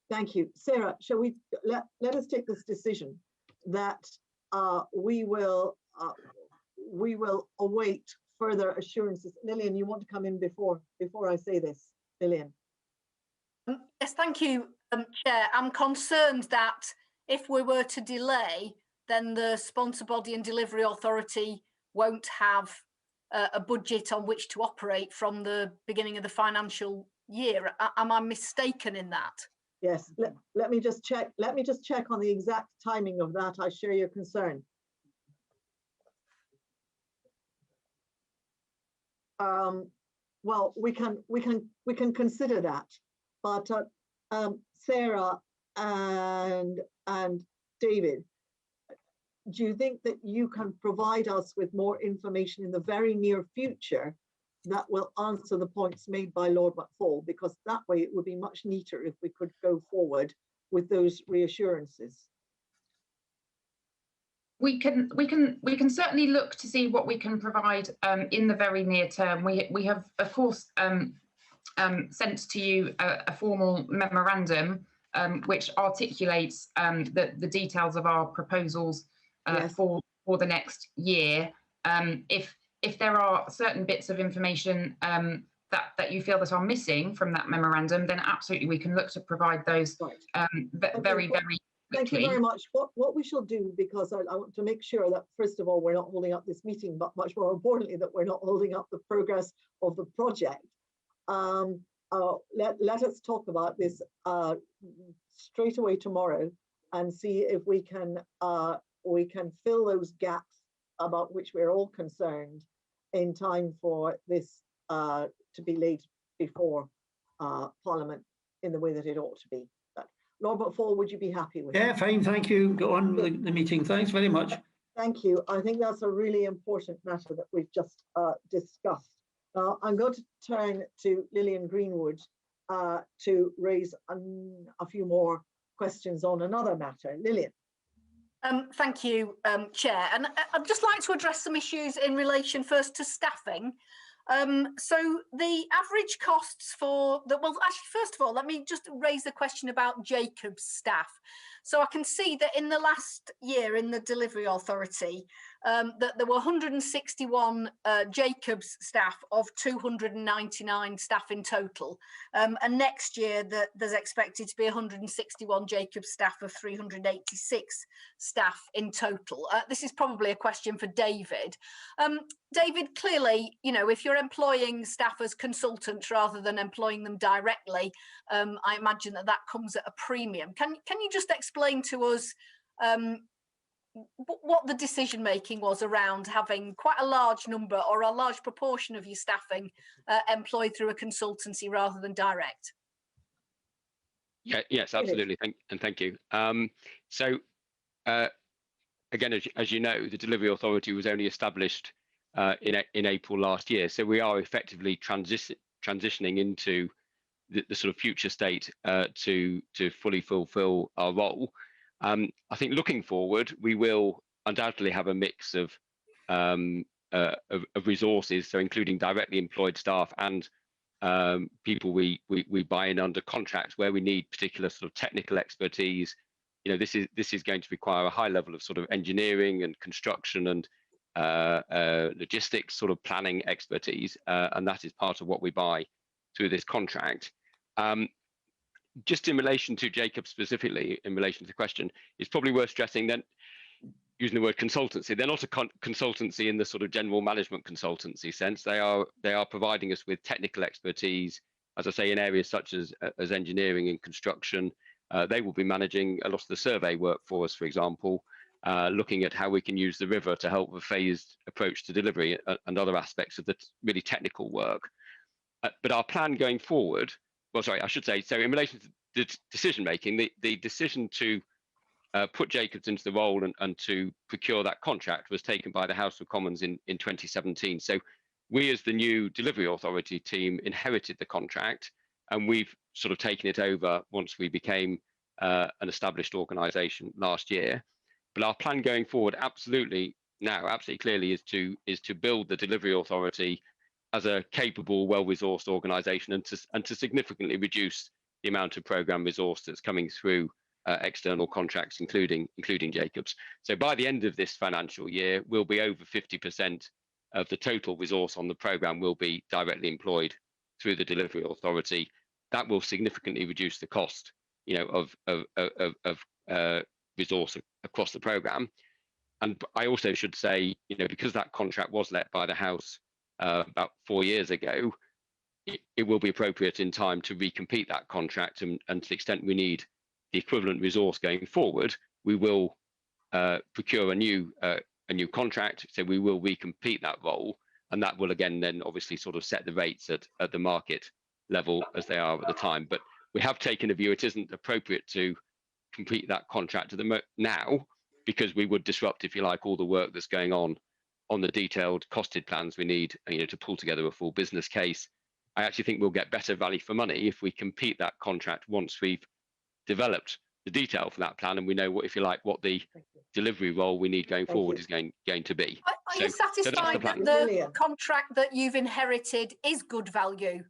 Thank you. Sarah, shall we let us take this decision that we will await further assurances. Lillian, you want to come in before I say this? Lillian. Yes, thank you, Chair. I'm concerned that if we were to delay, then the sponsor body and delivery authority won't have a budget on which to operate from the beginning of the financial year. Am I mistaken in that? Yes. Let me just check. Let me just check on the exact timing of that. I share your concern. Well, we can consider that, but Sarah and David, do you think that you can provide us with more information in the very near future that will answer the points made by Lord McFall? Because that way it would be much neater if we could go forward with those reassurances. We can certainly look to see what we can provide in the very near term. We have, of course, sent to you a formal memorandum which articulates the details of our proposals Yes. for the next year. If there are certain bits of information that you feel that are missing from that memorandum, then absolutely we can look to provide those very quickly. Thank you very much. What we shall do, because I want to make sure that, first of all, we're not holding up this meeting, but much more importantly, that we're not holding up the progress of the project. Let us talk about this straight away tomorrow and see if we can fill those gaps about which we're all concerned in time for this to be laid before Parliament in the way that it ought to be. Lord McFall, would you be happy with that? Yeah, fine, thank you. Go on with the meeting. Thanks very much. Thank you. I think that's a really important matter that we've just discussed. Now, I'm going to turn to Lillian Greenwood to raise a few more questions on another matter. Lillian. Thank you, Chair. And I'd just like to address some issues in relation first to staffing. So the average costs well, actually, first of all, let me just raise the question about Jacob's staff. So I can see that in the last year in the delivery authority, that there were 161 Jacobs staff of 299 staff in total. And next year there's expected to be 161 Jacobs staff of 386 staff in total. This is probably a question for David. David, clearly, if you're employing staff as consultants rather than employing them directly, I imagine that comes at a premium. Can you just explain to us what the decision making was around having quite a large number or a large proportion of your staffing employed through a consultancy rather than direct? Yes, absolutely. Thank you. So again, as you know, the delivery authority was only established in April last year, so we are effectively transitioning into the sort of future state to fully fulfill our role. I think looking forward, we will undoubtedly have a mix of resources, so including directly employed staff and people we buy in under contracts where we need particular sort of technical expertise. This is going to require a high level of sort of engineering and construction and logistics sort of planning expertise, and that is part of what we buy through this contract. Just in relation to Jacob specifically, in relation to the question, it's probably worth stressing that using the word consultancy, they're not a consultancy in the sort of general management consultancy sense. They are providing us with technical expertise, as I say, in areas such as engineering and construction. They will be managing a lot of the survey work for us, for example, looking at how we can use the river to help with a phased approach to delivery and other aspects of the really technical work. But our plan going forward, so in relation to the decision making, the decision to put Jacobs into the role and to procure that contract was taken by the House of Commons in 2017. So we, as the new delivery authority team, inherited the contract, and we've sort of taken it over once we became an established organisation last year. But our plan going forward, absolutely clearly, is to build the delivery authority as a capable, well-resourced organisation and to significantly reduce the amount of programme resource that's coming through external contracts, including Jacobs. So by the end of this financial year, we'll be over 50% of the total resource on the programme will be directly employed through the delivery authority. That will significantly reduce the cost, of resource across the programme. And I also should say, because that contract was let by the House about 4 years ago, it will be appropriate in time to recompete that contract, and to the extent we need the equivalent resource going forward, we will procure a new contract. So we will recompete that role, and that will again then obviously sort of set the rates at the market level as they are at the time. But we have taken a view it isn't appropriate to complete that contract now, because we would disrupt, if you like, all the work that's going on the detailed costed plans we need, to pull together a full business case. I actually think we'll get better value for money if we complete that contract once we've developed the detail for that plan and we know what, if you like, what the delivery role we need going forward is going to be. Are you satisfied that the contract that you've inherited is good value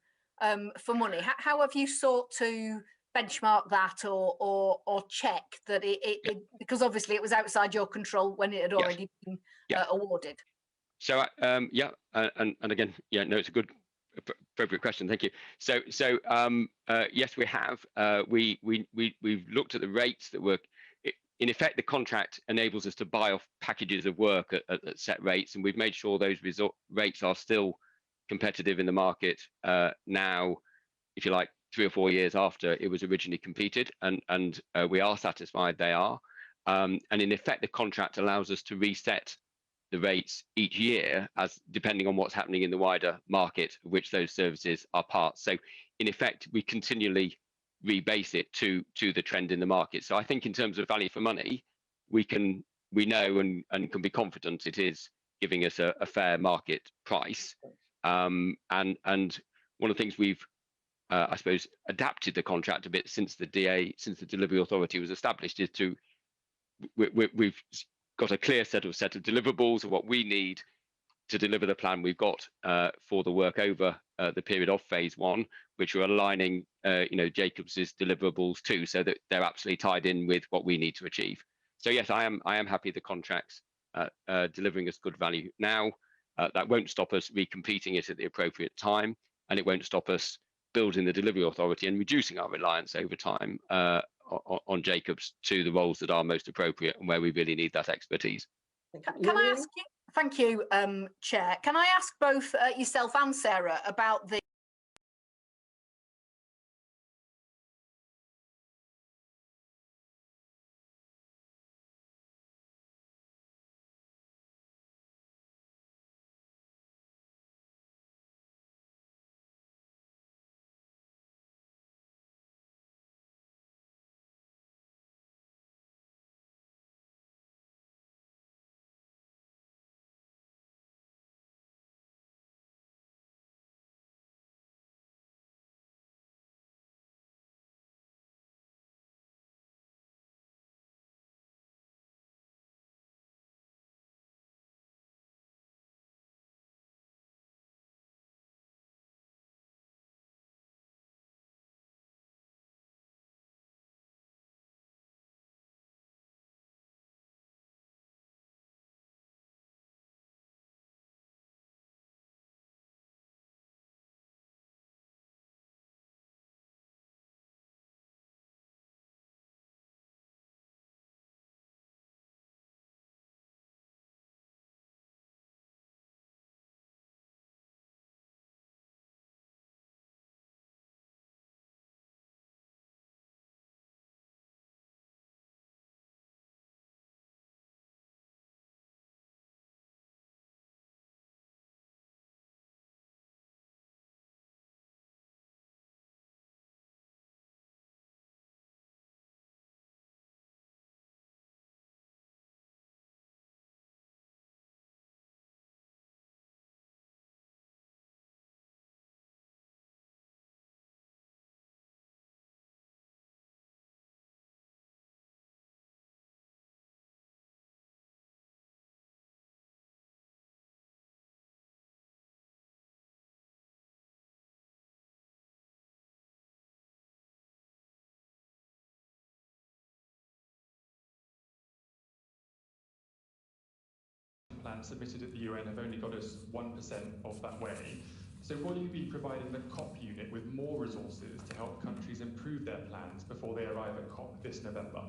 for money? How have you sought to benchmark that or check that it because obviously it was outside your control when it had already been awarded? So and again, no, it's a good appropriate question. Thank you. So yes, we have. We've looked at the rates that were. In effect, the contract enables us to buy off packages of work at set rates, and we've made sure those rates are still competitive in the market now, if you like, 3 or 4 years after it was originally competed, and we are satisfied they are. And in effect, the contract allows us to reset the rates each year as depending on what's happening in the wider market, of which those services are parts. So in effect, we continually rebase it to the trend in the market. So I think in terms of value for money, we know and can be confident it is giving us a fair market price. And one of the things we've I suppose adapted the contract a bit since the delivery authority was established is we've got a clear set of deliverables of what we need to deliver the plan we've got for the work over the period of phase 1, which are aligning Jacobs's deliverables too, so that they're absolutely tied in with what we need to achieve. So yes, I am happy the contract's delivering us good value now. That won't stop us recompeting it at the appropriate time, and it won't stop us building the delivery authority and reducing our reliance over time on Jacobs to the roles that are most appropriate and where we really need that expertise. Can I ask you? Thank you, Chair. Can I ask both yourself and Sarah about the plans submitted at the UN have only got us 1% of that way. So will you be providing the COP unit with more resources to help countries improve their plans before they arrive at COP this November?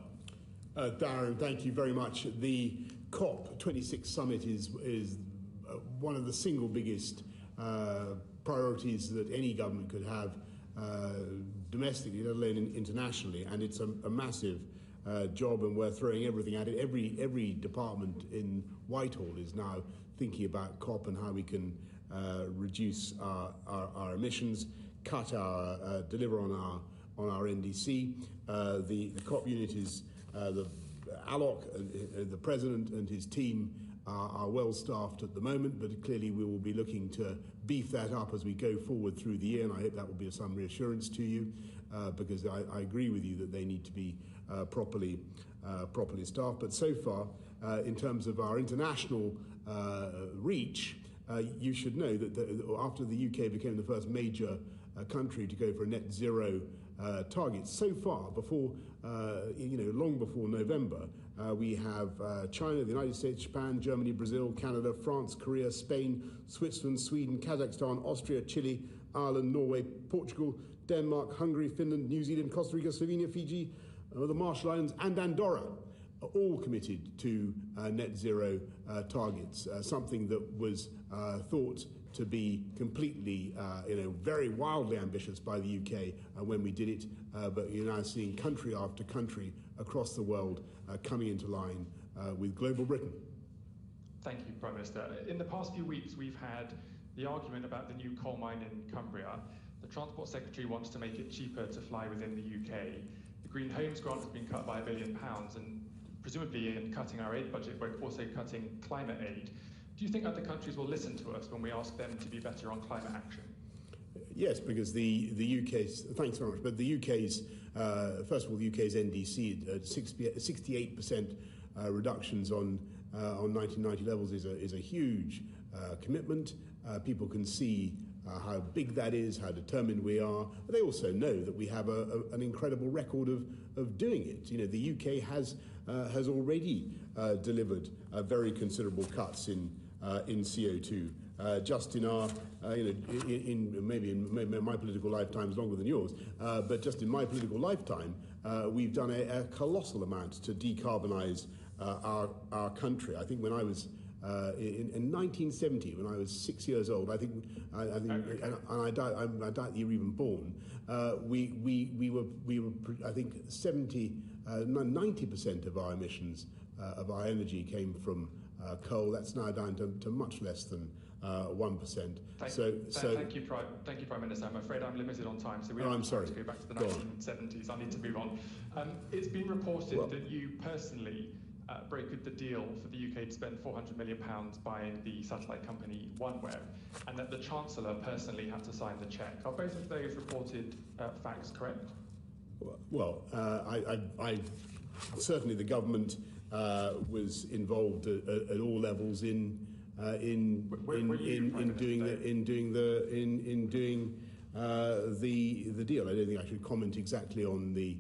Darren, thank you very much. The COP26 summit is one of the single biggest priorities that any government could have domestically, let alone internationally, and it's a massive job, and we're throwing everything at it. Every department in Whitehall is now thinking about COP and how we can reduce our emissions, deliver on our NDC. The COP unit is the ALOC, the President and his team are well staffed at the moment, but clearly we will be looking to beef that up as we go forward through the year, and I hope that will be of some reassurance to you, because I agree with you that they need to be properly staffed. But so far, in terms of our international reach, you should know that after the UK became the first major country to go for a net zero target, so far, long before November, we have China, the United States, Japan, Germany, Brazil, Canada, France, Korea, Spain, Switzerland, Sweden, Kazakhstan, Austria, Chile, Ireland, Norway, Portugal, Denmark, Hungary, Finland, New Zealand, Costa Rica, Slovenia, Fiji, the Marshall Islands, and Andorra, are all committed to net zero targets, something that was thought to be completely, very wildly ambitious by the UK when we did it, but you're now seeing country after country across the world coming into line with global Britain. Thank you, Prime Minister. In the past few weeks, we've had the argument about the new coal mine in Cumbria. The Transport Secretary wants to make it cheaper to fly within the UK. The Green Homes grant has been cut by £1 billion, and presumably in cutting our aid budget, we're also cutting climate aid. Do you think other countries will listen to us when we ask them to be better on climate action? Yes, because the UK's, thanks very much, but the UK's, first of all, the UK's NDC, 68% reductions on 1990 levels is a huge commitment. People can see how big that is, how determined we are. But they also know that we have an incredible record of doing it. You know, the UK has already delivered very considerable cuts in CO2. Just in our, maybe in my political lifetime is longer than yours, but just in my political lifetime, we've done a colossal amount to decarbonise our country. I think when I was in 1970, when I was 6 years old, I doubt you were even born. We were I think 90% of our emissions of our energy came from coal. That's now down to much less than 1%. Thank you, Prime Minister. I'm afraid I'm limited on time, so we have to go back to the 1970s. I need to move on. It's been reported that you personally brokered the deal for the UK to spend £400 million buying the satellite company OneWeb, and that the Chancellor personally had to sign the cheque. Are both of those reported facts correct? Well, I certainly the government was involved at all levels in doing the deal. I don't think I should comment exactly on the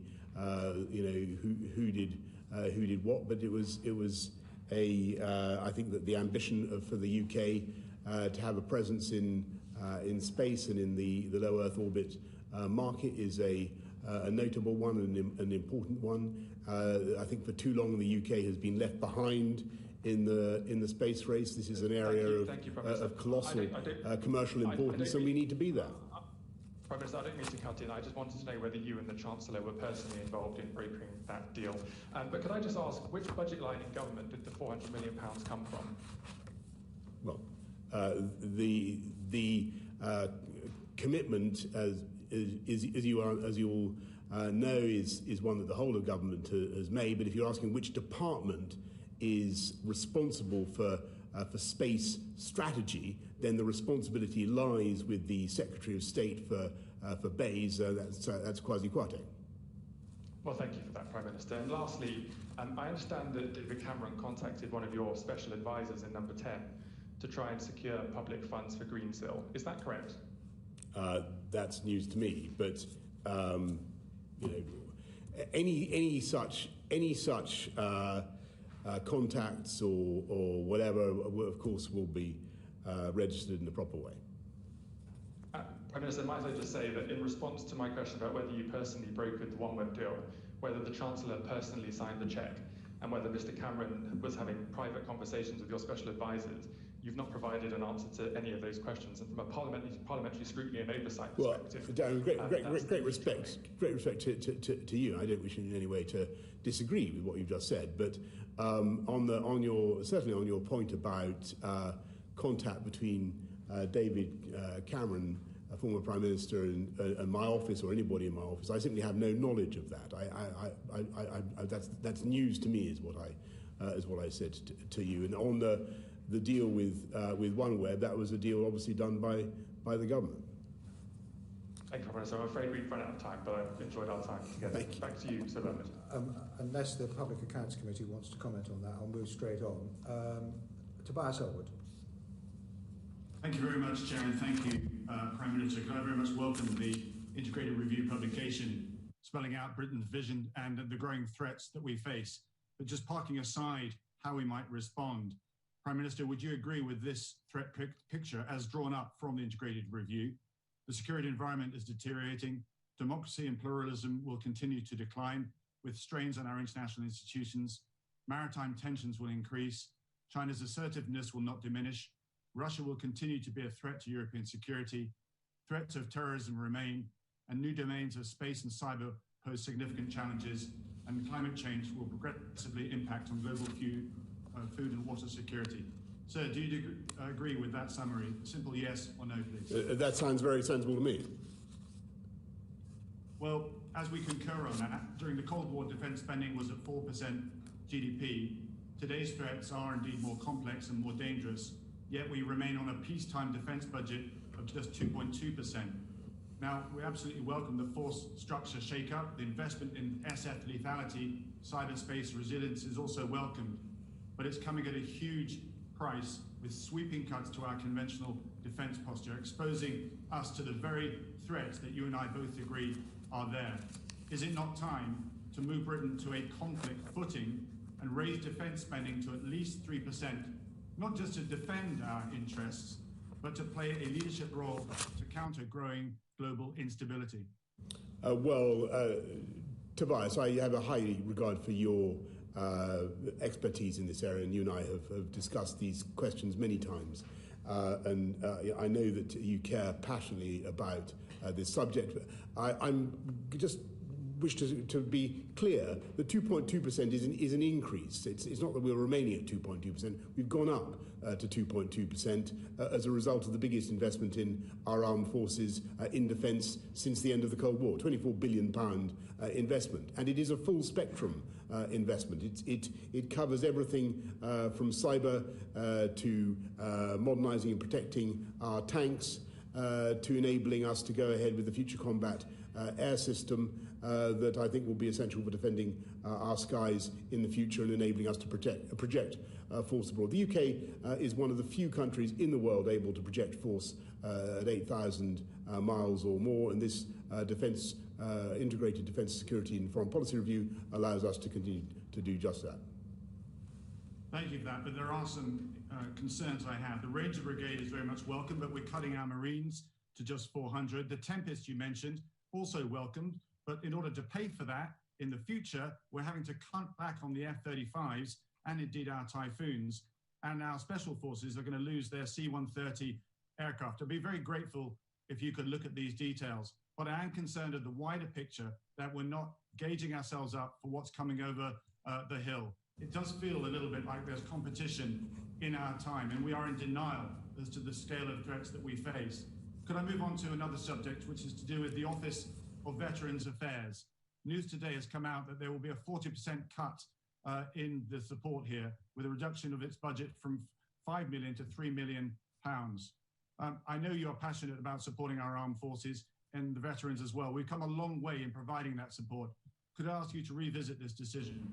who did what, but it was I think that the ambition for the UK to have a presence in space and in the low Earth orbit market is a notable one and an important one. I think for too long the UK has been left behind in the space race. This is an area of colossal commercial importance, and we need to be there. Prime Minister, I don't mean to cut in. I just wanted to know whether you and the Chancellor were personally involved in brokering that deal. But could I just ask, which budget line in government did the £400 million come from? Well, the commitment, as you all know, is one that the whole of government has made. But if you're asking which department is responsible for space strategy, then the responsibility lies with the Secretary of State for BEIS. That's Kwasi Kwarteng. Well, thank you for that, Prime Minister. And lastly, I understand that David Cameron contacted one of your special advisors in Number 10 to try and secure public funds for Greensill. Is that correct? That's news to me. But any such contacts or whatever, of course, will be registered in the proper way. Prime Minister, might I just say that in response to my question about whether you personally brokered the OneWeb deal, whether the Chancellor personally signed the cheque, and whether Mr Cameron was having private conversations with your special advisors, you've not provided an answer to any of those questions. And from a parliamentary scrutiny and oversight perspective, Darren, great respect to you. I don't wish in any way to disagree with what you've just said, but certainly on your point about contact between David Cameron, a former Prime Minister, and my office or anybody in my office, I simply have no knowledge of that. That's news to me, is what I said to you. And on the deal with OneWeb, that was a deal obviously done by the government. Thank you, Prime Minister. I'm afraid we've run out of time, but I've enjoyed our time together. Thank you. Back to you, Sir Bernard. Unless the Public Accounts Committee wants to comment on that, I'll move straight on. Tobias Elwood. Thank you very much, Chair, and thank you, Prime Minister. Can I very much welcome the Integrated Review publication spelling out Britain's vision and the growing threats that we face. But just parking aside how we might respond, Prime Minister, would you agree with this threat picture as drawn up from the Integrated Review? The security environment is deteriorating. Democracy and pluralism will continue to decline with strains on our international institutions. Maritime tensions will increase. China's assertiveness will not diminish. Russia will continue to be a threat to European security. Threats of terrorism remain, and new domains of space and cyber pose significant challenges, and climate change will progressively impact on global food and water security. Sir, do you agree with that summary? Simple yes or no, please. That sounds very sensible to me. Well, as we concur on that, during the Cold War, defence spending was at 4% GDP. Today's threats are indeed more complex and more dangerous, yet we remain on a peacetime defence budget of just 2.2%. Now, we absolutely welcome the force structure shake-up. The investment in SF lethality, cyberspace resilience is also welcomed, but it's coming at a huge price with sweeping cuts to our conventional defence posture, exposing us to the very threats that you and I both agree are there. Is it not time to move Britain to a conflict footing and raise defence spending to at least 3%, not just to defend our interests, but to play a leadership role to counter growing global instability? Tobias, I have a high regard for your expertise in this area, and you and I have discussed these questions many times. And I know that you care passionately about this subject. I'm just wish to be clear that 2.2% is an increase. It's not that we're remaining at 2.2%. We've gone up to 2.2% as a result of the biggest investment in our armed forces in defence since the end of the Cold War, £24 billion investment. And it is a full spectrum investment. It covers everything from cyber to modernising and protecting our tanks, to enabling us to go ahead with the Future Combat Air System that I think will be essential for defending our skies in the future and enabling us to project force abroad. The UK is one of the few countries in the world able to project force at 8,000 miles or more, and this integrated defence, security and foreign policy review allows us to continue to do just that. Thank you for that, but there are some concerns I have. The Ranger Brigade is very much welcome, but we're cutting our Marines to just 400. The Tempest you mentioned, also welcomed, but in order to pay for that in the future, we're having to cut back on the F-35s and indeed our Typhoons, and our Special Forces are going to lose their C-130 aircraft. I'd be very grateful if you could look at these details, but I am concerned of the wider picture that we're not gauging ourselves up for what's coming over the hill. It does feel a little bit like there's competition in our time, and we are in denial as to the scale of threats that we face. Could I move on to another subject, which is to do with the Office of Veterans Affairs? News today has come out that there will be a 40% cut in the support here, with a reduction of its budget from £5 million to £3 million. I know you're passionate about supporting our armed forces and the veterans as well. We've come a long way in providing that support. Could I ask you to revisit this decision?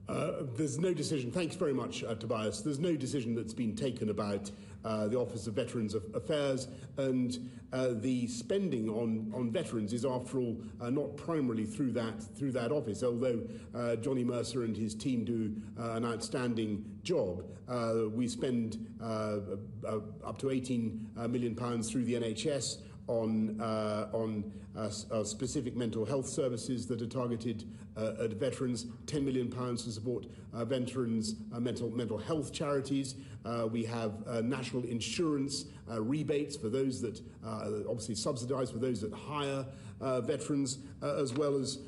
There's no decision. Thanks very much, Tobias. There's no decision that's been taken about the Office of Veterans Affairs, and the spending on veterans is, after all, not primarily through that office. Although Johnny Mercer and his team do an outstanding job, we spend up to £18 million through the NHS on specific mental health services that are targeted at veterans, £10 million to support veterans' mental health charities. We have national insurance rebates for those that obviously subsidised for those that hire veterans, as well as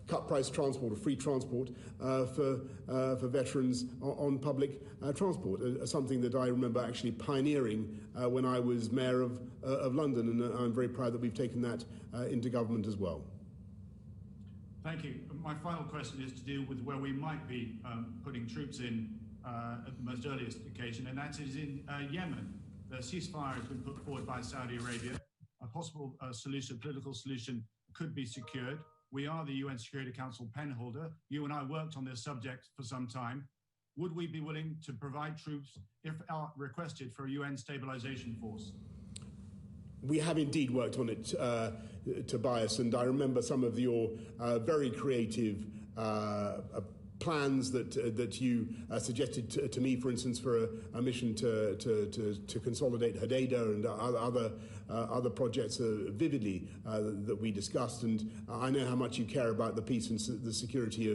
cut price transport or free transport for veterans on public transport, something that I remember actually pioneering when I was Mayor of London, and I'm very proud that we've taken that into government as well. Thank you. My final question is to deal with where we might be putting troops in at the most earliest occasion, and that is in Yemen. The ceasefire has been put forward by Saudi Arabia. A possible solution, political solution, could be secured. We are the UN Security Council penholder. You and I worked on this subject for some time. Would we be willing to provide troops if requested for a UN stabilization force? We have indeed worked on it, Tobias, and I remember some of your very creative plans that you suggested to me, for instance, for a mission to consolidate Hodeidah and other projects vividly that we discussed. And I know how much you care about the peace and the security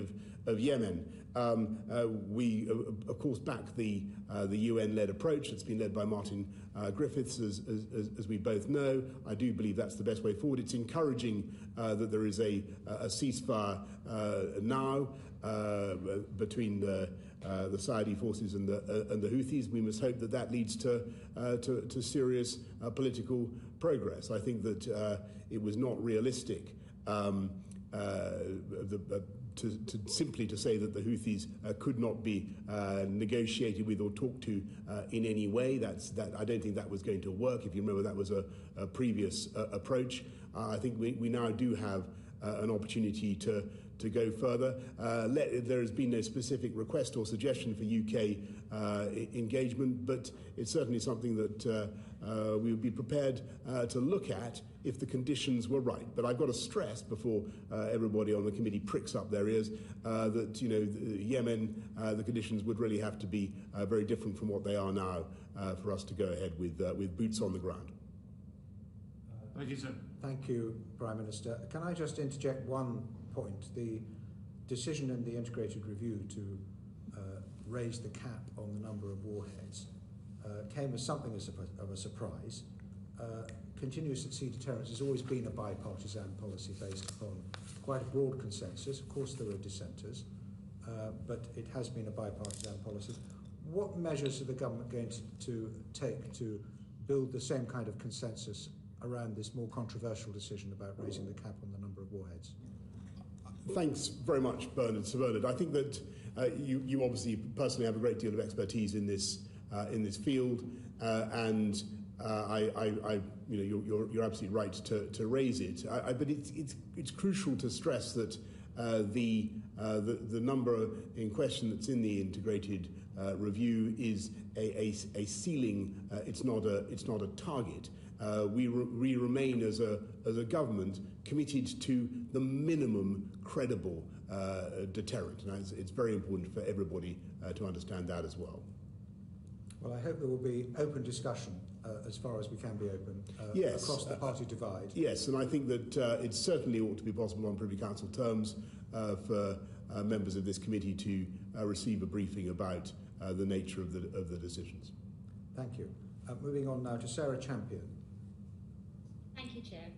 of Yemen. We, of course, back the UN-led approach. It's been led by Martin Griffiths, as we both know. I do believe that's the best way forward. It's encouraging that there is a ceasefire now between the Saudi forces and the Houthis. We must hope that leads to serious political progress. I think that it was not realistic simply to say that the Houthis could not be negotiated with or talked to in any way. I don't think that was going to work. If you remember, that was a previous approach. I think we now do have an opportunity to go further. There has been no specific request or suggestion for UK engagement, but it's certainly something that we would be prepared to look at if the conditions were right. But I've got to stress before everybody on the committee pricks up their ears that Yemen, the conditions would really have to be very different from what they are now for us to go ahead with boots on the ground. Thank you, sir. Thank you, Prime Minister. Can I just interject one point? The decision in the integrated review to raise the cap on the number of warheads came as something of a surprise. Continuous at sea deterrence has always been a bipartisan policy based upon quite a broad consensus. Of course, there are dissenters, but it has been a bipartisan policy. What measures are the government going to take to build the same kind of consensus around this more controversial decision about raising the cap on the number of warheads? Thanks very much, Bernard. Sir Bernard, I think that you obviously personally have a great deal of expertise in this field, and you're absolutely right to raise it. But it's crucial to stress that the number in question that's in the integrated review is a ceiling. It's not a target. We remain as a government committed to the minimum credible deterrent, and it's very important for everybody to understand that as well. Well, I hope there will be open discussion as far as we can be open yes, across the party divide. Yes, and I think that it certainly ought to be possible on Privy Council terms for members of this committee to receive a briefing about the nature of the decisions. Thank you. Moving on now to Sarah Champion. Thank you, Chair.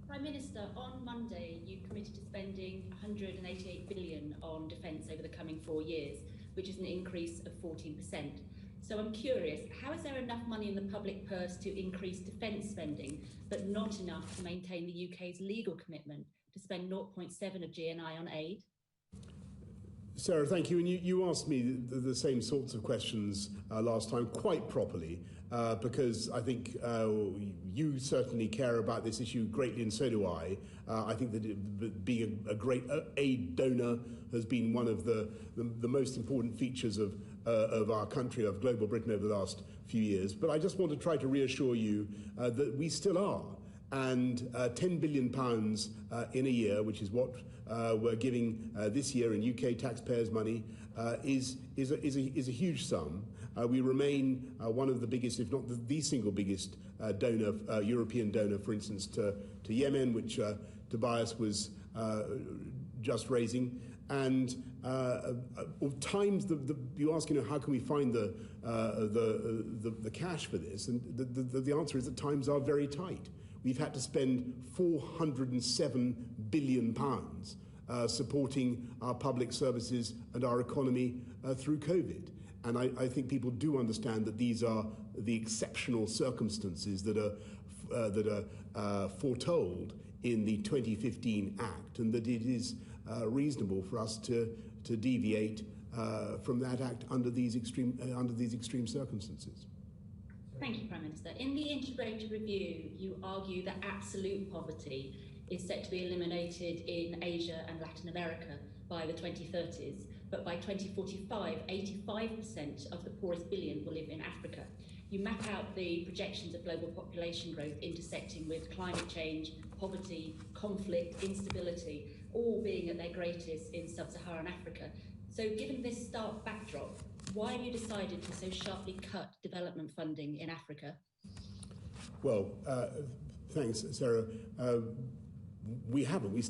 Prime Minister, on Monday you committed to spending £188 billion on defence over the coming 4 years, which is an increase of 14%. So I'm curious, how is there enough money in the public purse to increase defence spending, but not enough to maintain the UK's legal commitment to spend 0.7 of GNI on aid? Sarah, thank you. And you asked me the same sorts of questions last time quite properly, because I think you certainly care about this issue greatly, and so do I. I think that being a great aid donor has been one of the most important features of our country, of global Britain, over the last few years. But I just want to try to reassure you that we still are. And £10 billion in a year, which is what we're giving this year in UK taxpayers' money, is a huge sum. We remain one of the biggest, if not the single biggest donor, European donor, for instance, to Yemen, which Tobias was just raising. And times you ask, how can we find the cash for this? And the answer is that times are very tight. We've had to spend £407 billion supporting our public services and our economy through COVID. And I think people do understand that these are the exceptional circumstances that are foretold in the 2015 Act, and that it is reasonable for us to deviate from that Act under these extreme circumstances. Thank you, Prime Minister. In the integrated review, you argue that absolute poverty is set to be eliminated in Asia and Latin America by the 2030s, but by 2045, 85% of the poorest billion will live in Africa. You map out the projections of global population growth intersecting with climate change, poverty, conflict, instability, all being at their greatest in sub-Saharan Africa. So given this stark backdrop, why have you decided to so sharply cut development funding in Africa? Well, thanks, Sarah. We haven't. We're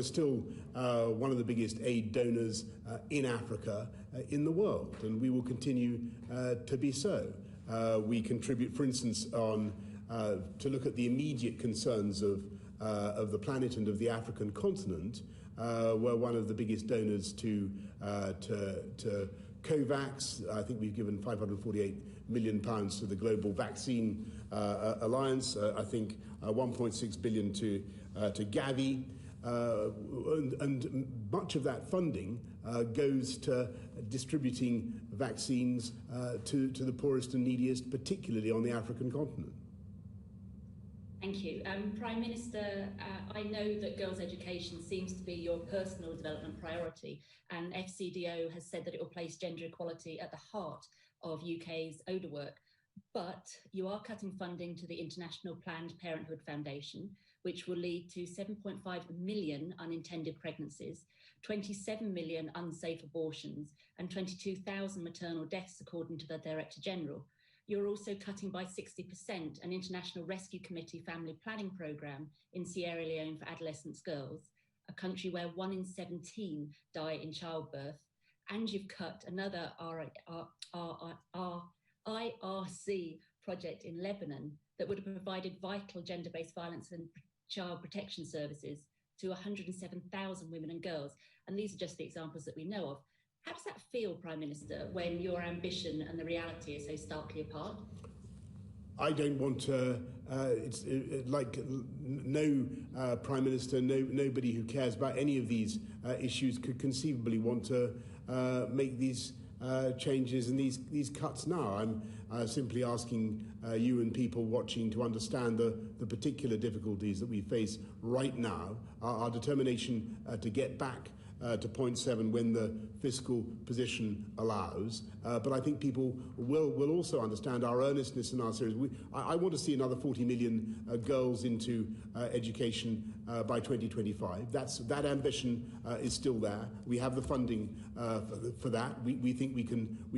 still one of the biggest aid donors in Africa, in the world, and we will continue to be so. We contribute, for instance, to look at the immediate concerns of the planet and of the African continent. We're one of the biggest donors to COVAX. I think we've given £548 million to the Global Vaccine Alliance. I think 1.6 billion to Gavi, and much of that funding goes to distributing vaccines to the poorest and neediest, particularly on the African continent. Thank you. Prime Minister, I know that girls' education seems to be your personal development priority, and FCDO has said that it will place gender equality at the heart of UK's ODA work. But you are cutting funding to the International Planned Parenthood Foundation, which will lead to 7.5 million unintended pregnancies, 27 million unsafe abortions, and 22,000 maternal deaths, according to the Director General. You're also cutting by 60% an International Rescue Committee family planning programme in Sierra Leone for adolescent girls, a country where 1 in 17 die in childbirth. And you've cut another IRC project in Lebanon that would have provided vital gender-based violence and child protection services to 107,000 women and girls. And these are just the examples that we know of. How does that feel, Prime Minister, when your ambition and the reality are so starkly apart? I don't want to, it's like no Prime Minister, nobody who cares about any of these issues could conceivably want to make these changes and these cuts now. I'm simply asking you and people watching to understand the particular difficulties that we face right now, our determination to get back to 0.7 when the fiscal position allows. But I think people will also understand our earnestness and our seriousness. I want to see another 40 million girls into education by 2025. That ambition is still there. We have the funding for that. We think we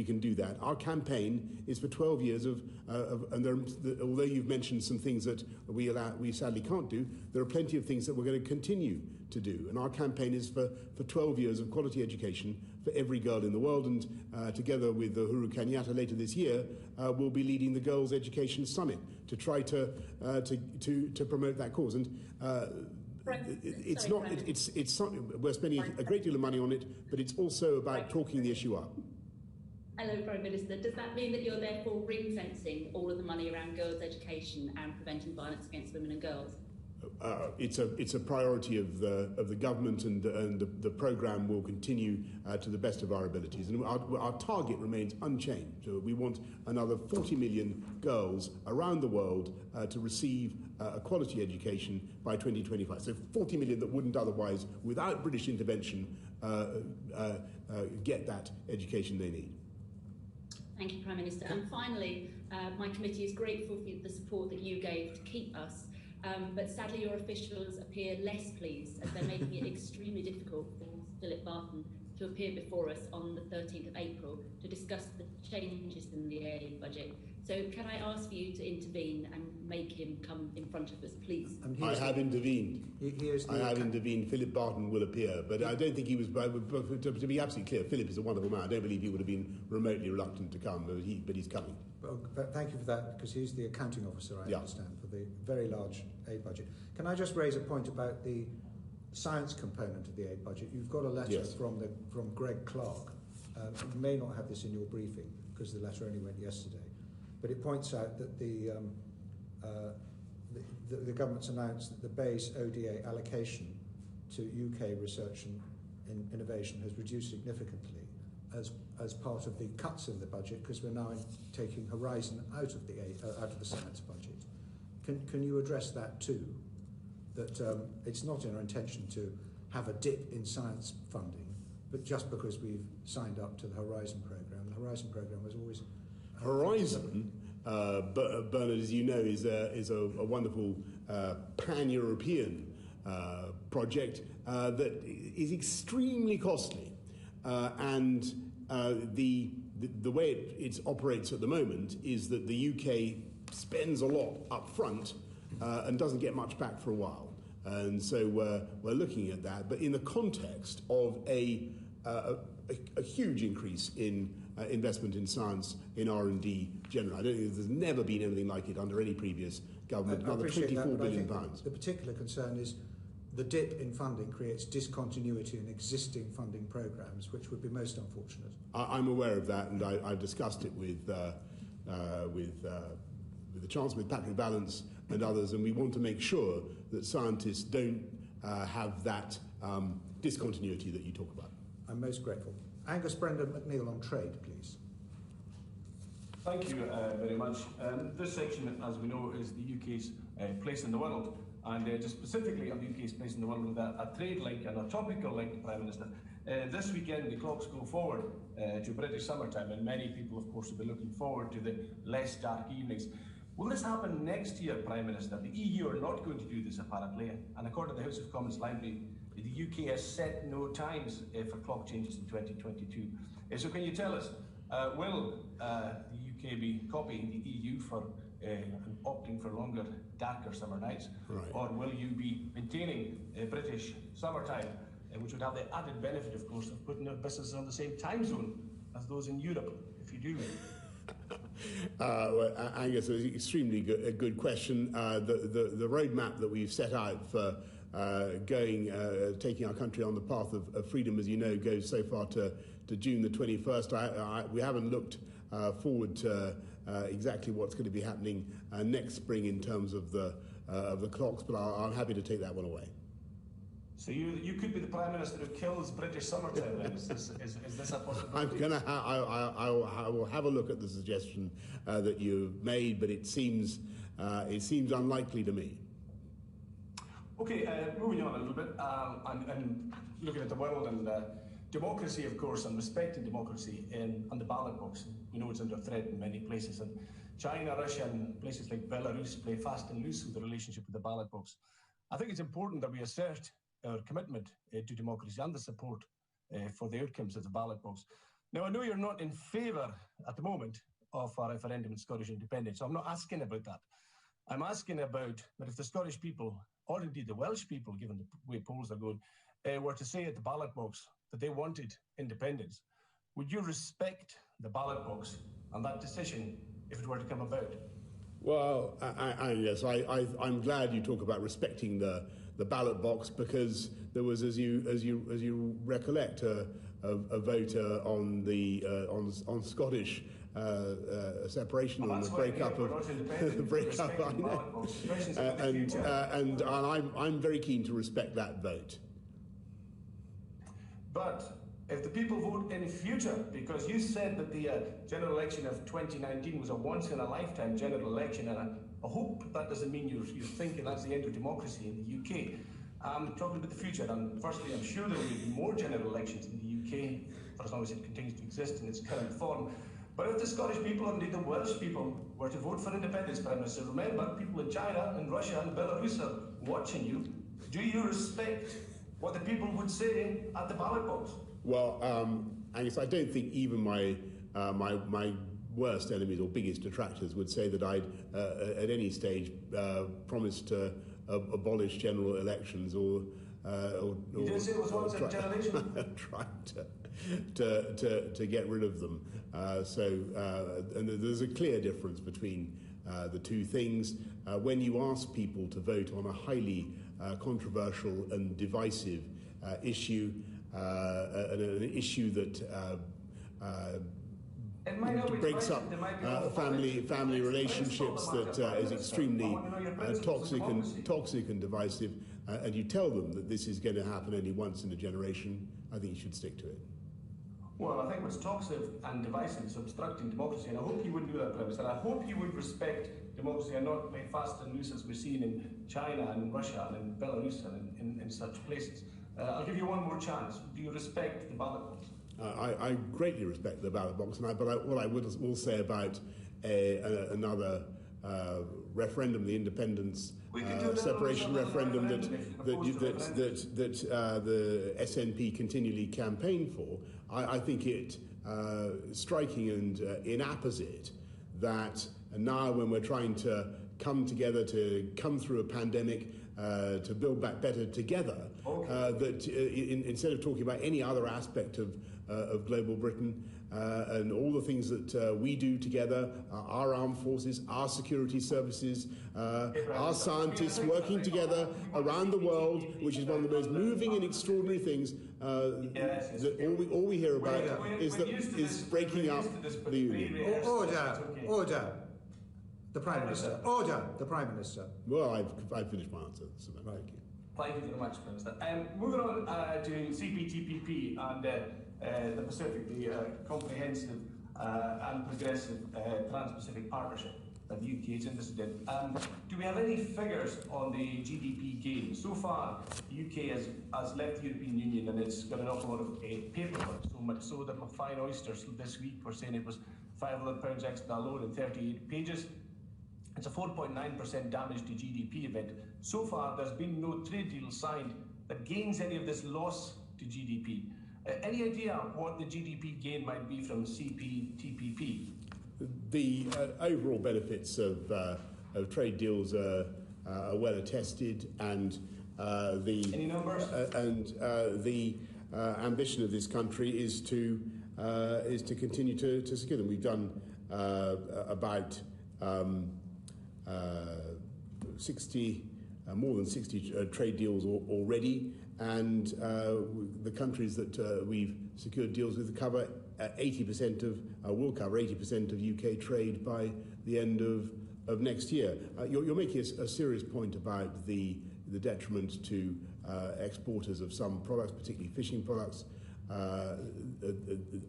can do that. Our campaign is for 12 years although you've mentioned some things that we sadly can't do, there are plenty of things that we're going to continue to do. And our campaign is for 12 years of quality education for every girl in the world. And together with Uhuru Kenyatta later this year, we'll be leading the Girls' Education Summit to try to promote that cause. And it's something we're spending a great deal of money on it, but it's also about talking the issue up. Hello, Prime Minister. Does that mean that you're therefore ring-fencing all of the money around girls' education and preventing violence against women and girls? it's a priority of the government, and the programme will continue to the best of our abilities. And our target remains unchanged. So we want another 40 million girls around the world to receive a quality education by 2025. So 40 million that wouldn't otherwise, without British intervention, get that education they need. Thank you, Prime Minister. And finally, my committee is grateful for the support that you gave to keep us. But sadly, your officials appear less pleased, as they're making it extremely difficult for Philip Barton to appear before us on the 13th of April to discuss the changes in the aid budget. So can I ask for you to intervene and make him come in front of us, please? I have intervened. I have intervened. Philip Barton will appear, but I don't think he was, to be absolutely clear, Philip is a wonderful man. I don't believe he would have been remotely reluctant to come, but he's coming. Well, thank you for that, because he's the accounting officer, I understand, for the very large aid budget. Can I just raise a point about the science component of the aid budget? You've got a letter from Greg Clark. You may not have this in your briefing, because the letter only went yesterday. But it points out that the government's announced that the base ODA allocation to UK research and innovation has reduced significantly as part of the cuts in the budget, because we're now taking Horizon out of the science budget. Can you address that too? That it's not in our intention to have a dip in science funding, but just because we've signed up to the Horizon programme. The Horizon programme was always Horizon, Bernard, as you know, is a wonderful pan-European project that is extremely costly, and the way it operates at the moment is that the UK spends a lot up front and doesn't get much back for a while, and so we're looking at that, but in the context of a huge increase in investment in science, in R&D generally. I don't think there's never been anything like it under any previous government. Another £24 billion. The particular concern is the dip in funding creates discontinuity in existing funding programmes, which would be most unfortunate. I'm aware of that, and I've discussed it with the Chancellor, with Patrick Vallance and others, and we want to make sure that scientists don't have that discontinuity that you talk about. I'm most grateful. Angus Brendan McNeill on trade, please. Thank you very much. This section, as we know, is the UK's place in the world, and just specifically on the UK's place in the world with a trade link and a topical link, Prime Minister. This weekend the clocks go forward to British summertime, and many people, of course, will be looking forward to the less dark evenings. Will this happen next year, Prime Minister? The EU are not going to do this, apparently, and according to the House of Commons Library, the UK has set no times for clock changes in 2022. So can you tell us, will the UK be copying the EU for opting for longer, darker summer nights? Right. Or will you be maintaining British summertime, which would have the added benefit, of course, of putting our businesses on the same time zone as those in Europe, if you do? Well, Angus, it's an extremely good question. The roadmap that we've set out for taking our country on the path of freedom, as you know, goes so far to June the 21st. We haven't looked forward to exactly what's going to be happening next spring in terms of the clocks, but I'm happy to take that one away. So you could be the Prime Minister who kills British summertime then? Is this a possibility? I will have a look at the suggestion that you've made, but it seems unlikely to me. Okay, moving on a little bit, and looking at the world and democracy, of course, and respecting democracy on the ballot box. We know it's under threat in many places, and China, Russia, and places like Belarus play fast and loose with the relationship with the ballot box. I think it's important that we assert our commitment to democracy and the support for the outcomes of the ballot box. Now, I know you're not in favour at the moment of a referendum in Scottish independence, so I'm not asking about that. I'm asking about that if the Scottish people, or indeed the Welsh people, given the way polls are going, were to say at the ballot box that they wanted independence, would you respect the ballot box and that decision if it were to come about? Well, yes, I'm glad you talk about respecting the the ballot box because there was, as you recollect, a vote on the on Scottish separation and the breakup of the breakup. And I'm very keen to respect that vote. But if the people vote in future, because you said that the general election of 2019 was a once-in-a-lifetime general election, and I hope that doesn't mean you're thinking that's the end of democracy in the UK. I'm talking about the future, and firstly, I'm sure there will be more general elections in the UK for as long as it continues to exist in its current form. But if the Scottish people, and indeed the Welsh people, were to vote for independence, Prime Minister, remember, people in China and Russia and Belarus are watching you. Do you respect what the people would say at the ballot box? Well, Angus, I don't think even my worst enemies or biggest detractors would say that I'd at any stage promised to abolish general elections or you didn't say it was once in a generation? Trying to get rid of them. And there's a clear difference between the two things. When you ask people to vote on a highly controversial and divisive issue, an issue that breaks up family relationships, that is extremely toxic and divisive, and you tell them that this is going to happen only once in a generation, I think you should stick to it. Well, I think what's toxic and divisive is obstructing democracy, and I hope you would do that, Prime Minister. I hope you would respect democracy and not make fast and loose as we're seeing in China and in Russia and in Belarus and in such places. I'll give you one more chance. Do you respect the ballot box? I greatly respect the ballot box, but what I will say about another referendum, the independence separation referendum that the SNP continually campaigned for, I think it striking and inapposite that now, when we're trying to come together to come through a pandemic, to build back better together, that instead of talking about any other aspect of global Britain and all the things that we do together, our armed forces, our security services, our scientists working together around the world, which is one of the most moving and extraordinary things, that all we hear about is breaking up the union. Order. The Prime Minister. Order. The Prime Minister. Well, I've finished my answer. So thank you. Thank you very much, Prime Minister. Moving on to CPTPP and the Pacific, the comprehensive and progressive Trans-Pacific Partnership that the UK is interested in. Do we have any figures on the GDP gain? So far, the UK has left the European Union and it's got an awful lot of paperwork, so much so that my fine oysters this week were saying it was £500 extra alone in 38 pages. It's a 4.9% damage to GDP event. So far, there's been no trade deal signed that gains any of this loss to GDP. Any idea what the GDP gain might be from CPTPP? The overall benefits of trade deals are well attested, and any numbers? The ambition of this country is to continue to secure them. We've done about 60, more than 60 trade deals already, and the countries that we've secured deals with cover 80% will cover 80% of UK trade by the end of next year. You're making a serious point about the detriment to exporters of some products, particularly fishing products.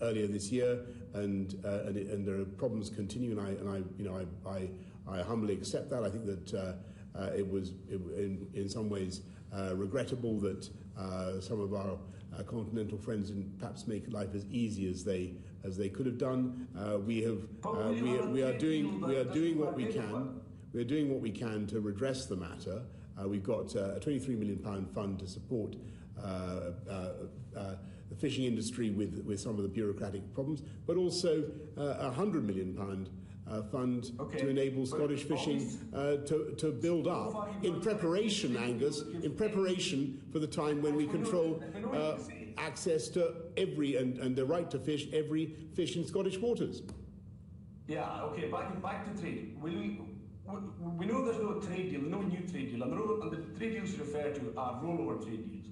Earlier this year, and there are problems continue, and I humbly accept that. I think that it was in some ways regrettable that some of our continental friends didn't perhaps make life as easy as they could have done. We are doing what we can. We are doing what we can to redress the matter. We've got a £23 million fund to support the fishing industry with some of the bureaucratic problems, but also a £100 million fund to enable Scottish fishing to build up in preparation, Angus, in preparation for the time when we control access to every and the right to fish every fish in Scottish waters. Yeah, okay, back to trade. we know there's no trade deal, no new trade deal, and the trade deals you refer to are rollover trade deals,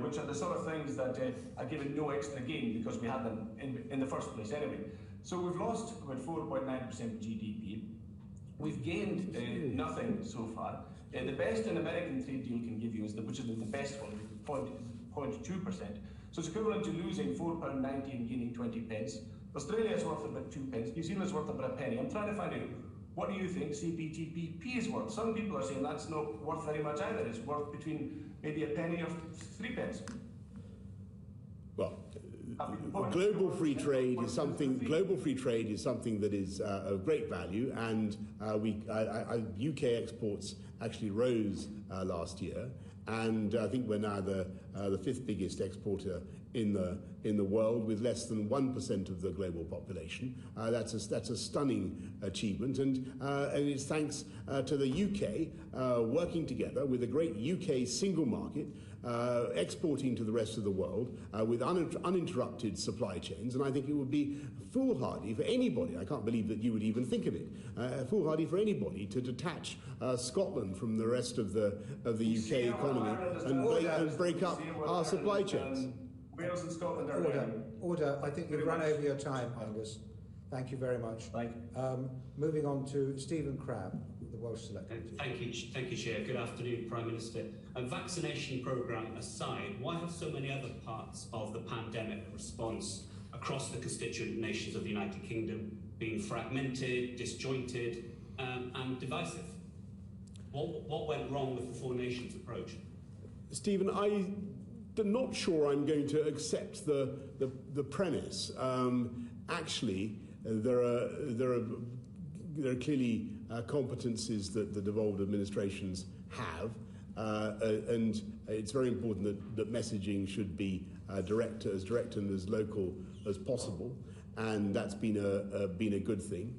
which are the sort of things that are given no extra gain because we had them in the first place anyway. So we've lost about 4.9% of GDP. We've gained nothing so far. The best an American trade deal can give you is which is the best one, 0.2%. So it's equivalent to losing £4.90 and gaining 20 pence. Australia's worth about 2 pence. New Zealand's worth about a penny. I'm trying to find out, what do you think CPTPP is worth? Some people are saying that's not worth very much either. It's worth between maybe a penny or 3 pence. Well, global free trade is something. Global free trade is something that is of great value, and UK exports actually rose last year, and I think we're now the 5th biggest exporter in the world, with less than 1% of the global population. That's a stunning achievement, and it's thanks to the UK working together with a great UK single market, exporting to the rest of the world with uninterrupted supply chains. And I think it would be foolhardy for anybody, I can't believe that you would even think of it, foolhardy for anybody to detach Scotland from the rest of the UK economy and break up our supply chains. Wales and Scotland are Order. I think you've run over your time, Angus. Thank you very much. Thank you. Moving on to Stephen Crabb, the Welsh Select Committee. Thank you, Chair. Good afternoon, Prime Minister. A vaccination programme aside, why have so many other parts of the pandemic response across the constituent nations of the United Kingdom been fragmented, disjointed, and divisive? What went wrong with the Four Nations approach? Stephen, I'm not sure I'm going to accept the premise. Actually, there are clearly competencies that the devolved administrations have, and it's very important that messaging should be as direct and as local as possible, and that's been a good thing.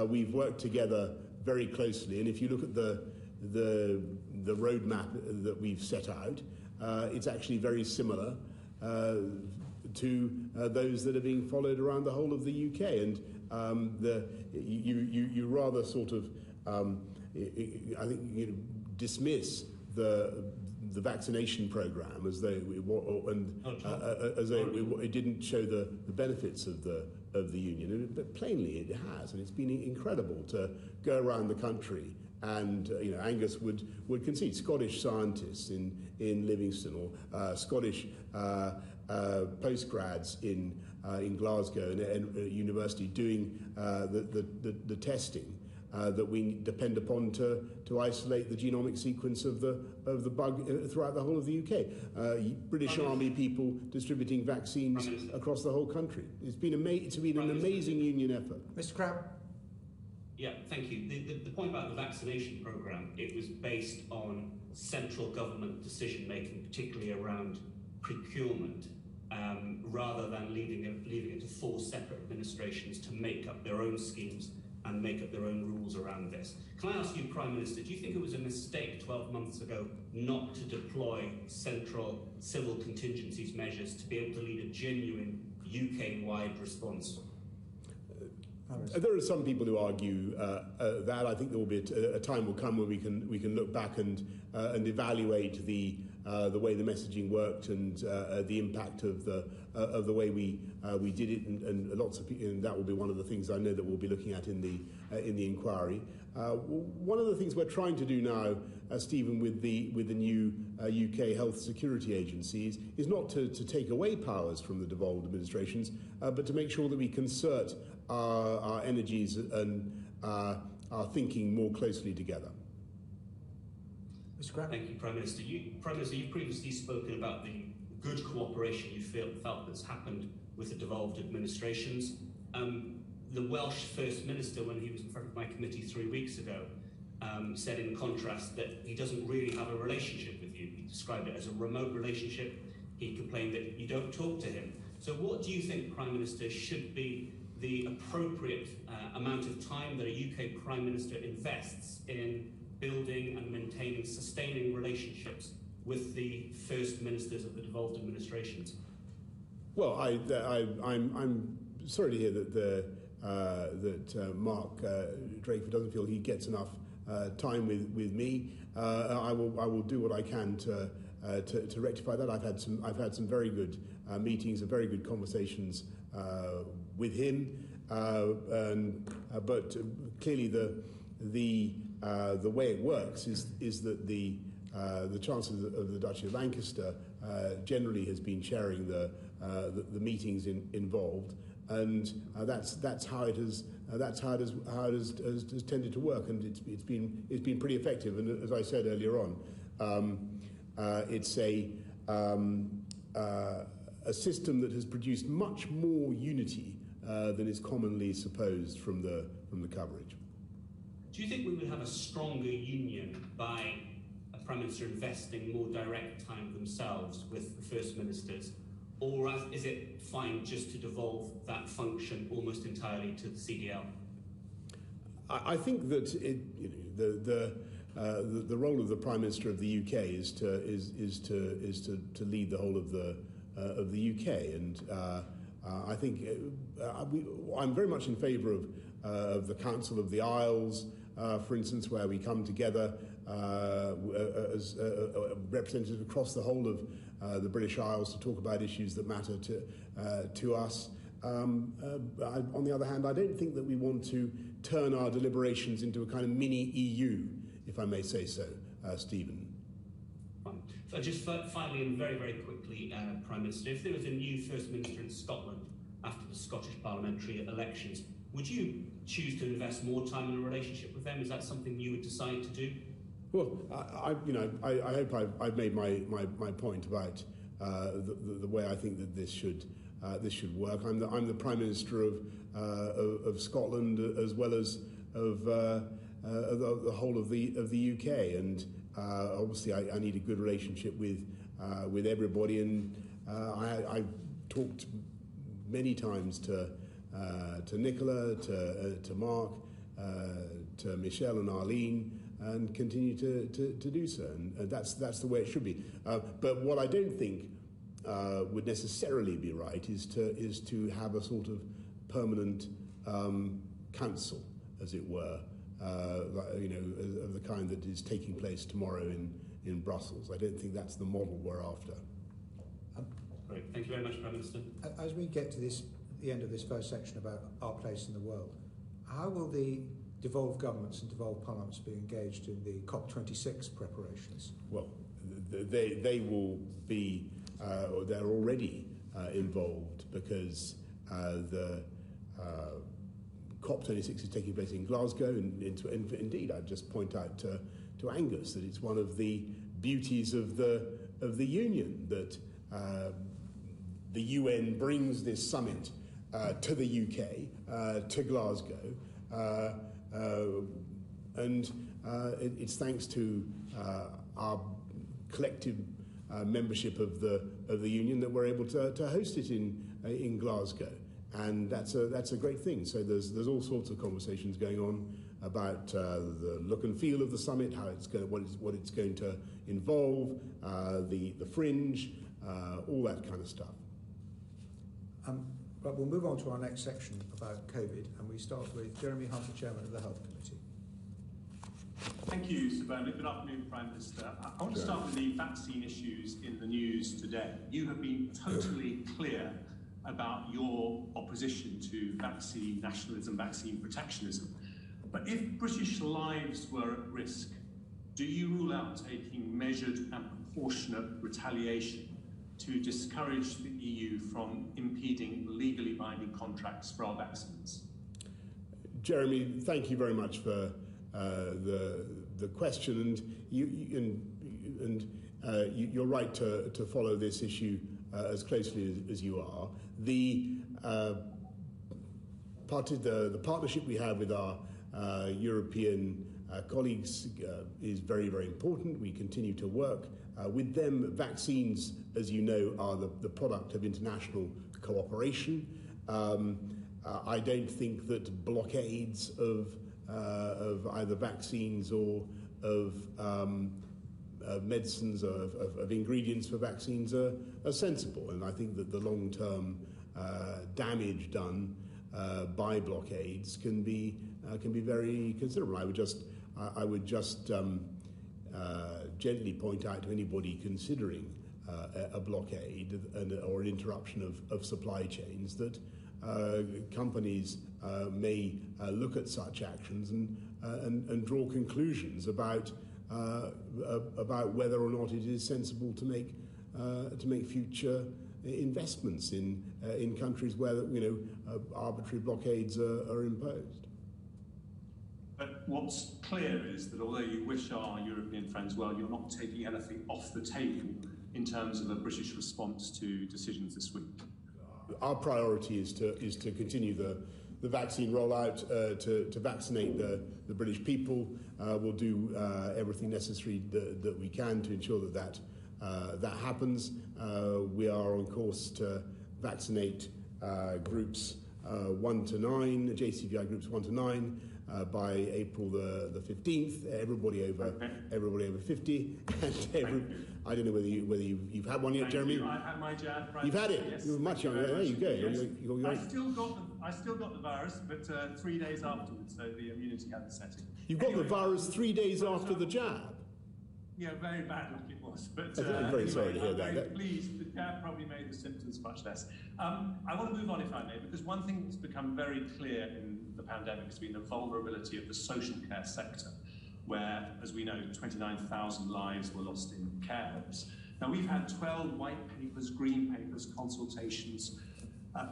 We've worked together very closely, and if you look at the roadmap that we've set out, it's actually very similar to those that are being followed around the whole of the UK, and you rather sort of I think dismiss the vaccination programme as though it didn't show the benefits of the union, but plainly it has, and it's been incredible to go around the country. And Angus would concede, Scottish scientists in Livingston, or Scottish postgrads in Glasgow and university doing the testing that we depend upon to isolate the genomic sequence of the bug throughout the whole of the UK. British Army people distributing vaccines across the whole country. It's been an amazing union effort. Mr. Crabb. Yeah, thank you. The point about the vaccination programme, it was based on central government decision-making, particularly around procurement, rather than leaving it to 4 separate administrations to make up their own schemes and make up their own rules around this. Can I ask you, Prime Minister, do you think it was a mistake 12 months ago not to deploy central civil contingencies measures to be able to lead a genuine UK-wide response? There are some people who argue that. I think there will be a time will come where we can look back and evaluate the way the messaging worked and the impact of the way we did it, and lots of people, and that will be one of the things I know that we'll be looking at in the inquiry. One of the things we're trying to do now, Stephen, with the new UK Health Security Agencies, is not to take away powers from the devolved administrations, but to make sure that we concert our energies and our thinking more closely together. Mr. Grant. Thank you, Prime Minister. Prime Minister, you've previously spoken about the good cooperation you felt that's happened with the devolved administrations. The Welsh First Minister, when he was in front of my committee 3 weeks ago, said in contrast that he doesn't really have a relationship with you. He described it as a remote relationship. He complained that you don't talk to him. So what do you think, Prime Minister, should be the appropriate amount of time that a UK Prime Minister invests in building and maintaining, sustaining relationships with the First Ministers of the devolved administrations? Well, I'm sorry to hear that Mark Drakeford doesn't feel he gets enough time with me. I will do what I can to rectify that. I've had some very good meetings and very good conversations with him, but clearly the way it works is that the Chancellor of the Duchy of Lancaster generally has been chairing the meetings involved, and that's how it has tended to work, and it's been pretty effective. And as I said earlier on, it's a system that has produced much more unity than is commonly supposed from the coverage. Do you think we would have a stronger union by a Prime Minister investing more direct time themselves with the First Ministers, or is it fine just to devolve that function almost entirely to the CDL? I think that the role of the Prime Minister of the UK is to lead the whole of the UK, and I think I'm very much in favour of the Council of the Isles, for instance, where we come together as representatives across the whole of the British Isles to talk about issues that matter to us. On the other hand, I don't think that we want to turn our deliberations into a kind of mini EU, if I may say so, Stephen. So just finally and very, very quickly, Prime Minister, if there was a new First Minister in Scotland after the Scottish parliamentary elections, would you choose to invest more time in a relationship with them? Is that something you would decide to do? Well, I hope I've made my point about the way I think that this should work. I'm the Prime Minister of Scotland as well as of the whole of the UK, and obviously I need a good relationship with everybody, and I've talked many times to Nicola, to Mark, to Michelle and Arlene, and continue to do so, and that's the way it should be. But what I don't think would necessarily be right is to have a sort of permanent council, as it were, of the kind that is taking place tomorrow in Brussels. I don't think that's the model we're after. Great, thank you very much, Prime Minister. As we get to the end of this first section about our place in the world, how will the devolved governments and devolved parliaments be engaged in the COP26 preparations? Well, they will be, or they're already involved, because the COP26 is taking place in Glasgow, and indeed I'd just point out to Angus that it's one of the beauties of the Union that the UN brings this summit to the UK, to Glasgow, and it's thanks to our collective membership of the Union that we're able to host it in Glasgow, and that's a great thing. So there's all sorts of conversations going on about the look and feel of the summit, how it's going, what it's going to involve, the fringe, all that kind of stuff. But we'll move on to our next section about COVID, and we start with Jeremy Hunter, Chairman of the Health Committee. Thank you, Sir Bernard. Good afternoon, Prime Minister. I want to start with the vaccine issues in the news today. You have been totally clear about your opposition to vaccine nationalism, vaccine protectionism. But if British lives were at risk, do you rule out taking measured and proportionate retaliation to discourage the EU from impeding legally binding contracts for our vaccines? Jeremy, thank you very much for the question, and you're right to follow this issue as closely as you are. The partnership we have with our European colleagues is very, very important. We continue to work with them. Vaccines, as you know, are the product of international cooperation. I don't think that blockades of either vaccines or of medicines, of ingredients for vaccines are sensible, and I think that the long-term damage done by blockades can be very considerable. I would just I would just gently point out to anybody considering a blockade or an interruption of supply chains that companies may look at such actions and draw conclusions about whether or not it is sensible to make future investments in countries where arbitrary blockades are imposed. But what's clear is that although you wish our European friends well, you're not taking anything off the table in terms of a British response to decisions this week. Our priority is to continue the vaccine rollout, to vaccinate the British people. We'll do everything necessary that we can to ensure that happens. We are on course to vaccinate groups 1 to 9, JCVI groups 1 to 9, by April the 15th. Everybody over 50, and I don't know whether you've had one yet, Jeremy. I had my jab. You've had it. Yes. You're much younger. There you go. Yes. I still got the virus, but 3 days afterwards, so the immunity hadn't set in. You've got the virus 3 days after the jab. Yeah, very bad luck it was. But I'm very sorry to hear I'm that. very pleased. The jab probably made the symptoms much less. I want to move on, if I may, because one thing that's become very clear in the pandemic has been the vulnerability of the social care sector, where, as we know, 29,000 lives were lost in care homes. Now, we've had 12 white papers, green papers, consultations,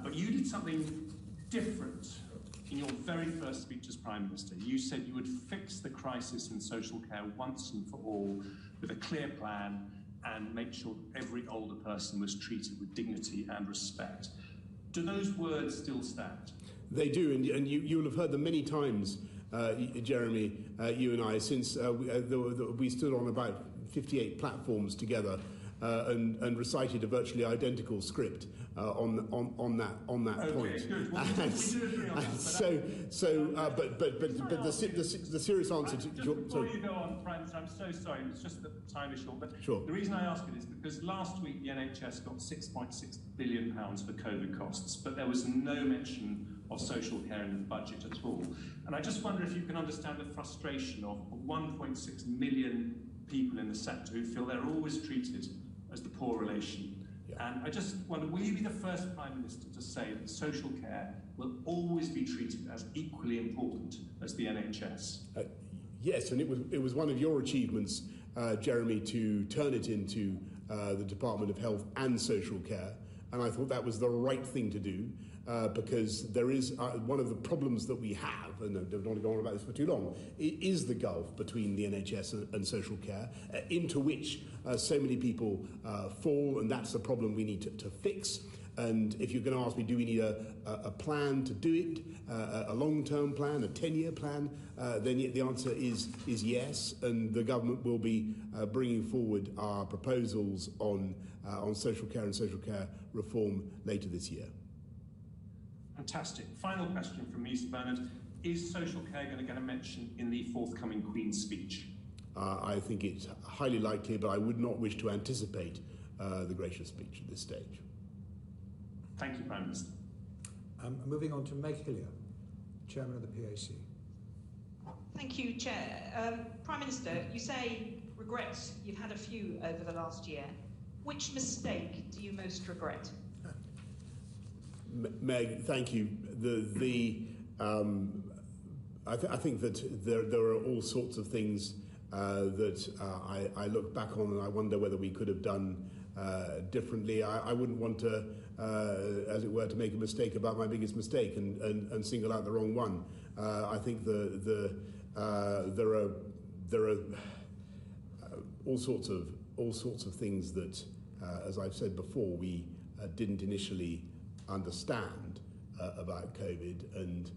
but you did something different in your very first speech as Prime Minister. You said you would fix the crisis in social care once and for all with a clear plan and make sure every older person was treated with dignity and respect. Do those words still stand? They do, and you'll have heard them many times, Jeremy, you and I, since we stood on about 58 platforms together and recited a virtually identical script on that point. Good. Well, we do agree on that. But the serious answer to before you go on, Prime Minister, I'm so sorry. It's just that the time is short. But sure. The reason I ask it is because last week the NHS got £6.6 billion for COVID costs, but there was no mention of social care in the budget at all. And I just wonder if you can understand the frustration of 1.6 million people in the sector who feel they're always treated as the poor relation. Yeah. And I just wonder, will you be the first Prime Minister to say that social care will always be treated as equally important as the NHS? Yes, and it was one of your achievements, Jeremy, to turn it into the Department of Health and Social Care, and I thought that was the right thing to do. Because there is one of the problems that we have, and I don't want to go on about this for too long, is the gulf between the NHS and social care, into which so many people fall, and that's the problem we need to fix. And if you're going to ask me, do we need a plan to do it, a long-term plan, a 10-year plan, then the answer is yes, and the government will be bringing forward our proposals on social care and social care reform later this year. Fantastic. Final question from me, Sir Bernard. Is social care going to get a mention in the forthcoming Queen's speech? I think it's highly likely, but I would not wish to anticipate the gracious speech at this stage. Thank you, Prime Minister. Moving on to Meg Hillier, Chairman of the PAC. Thank you, Chair. Prime Minister, you say regrets. You've had a few over the last year. Which mistake do you most regret? Meg, thank you. I think that there are all sorts of things that I look back on and I wonder whether we could have done differently. I wouldn't want to, as it were, to make a mistake about my biggest mistake and single out the wrong one. I think there are all sorts of things that, as I've said before, we didn't initially understand about COVID, and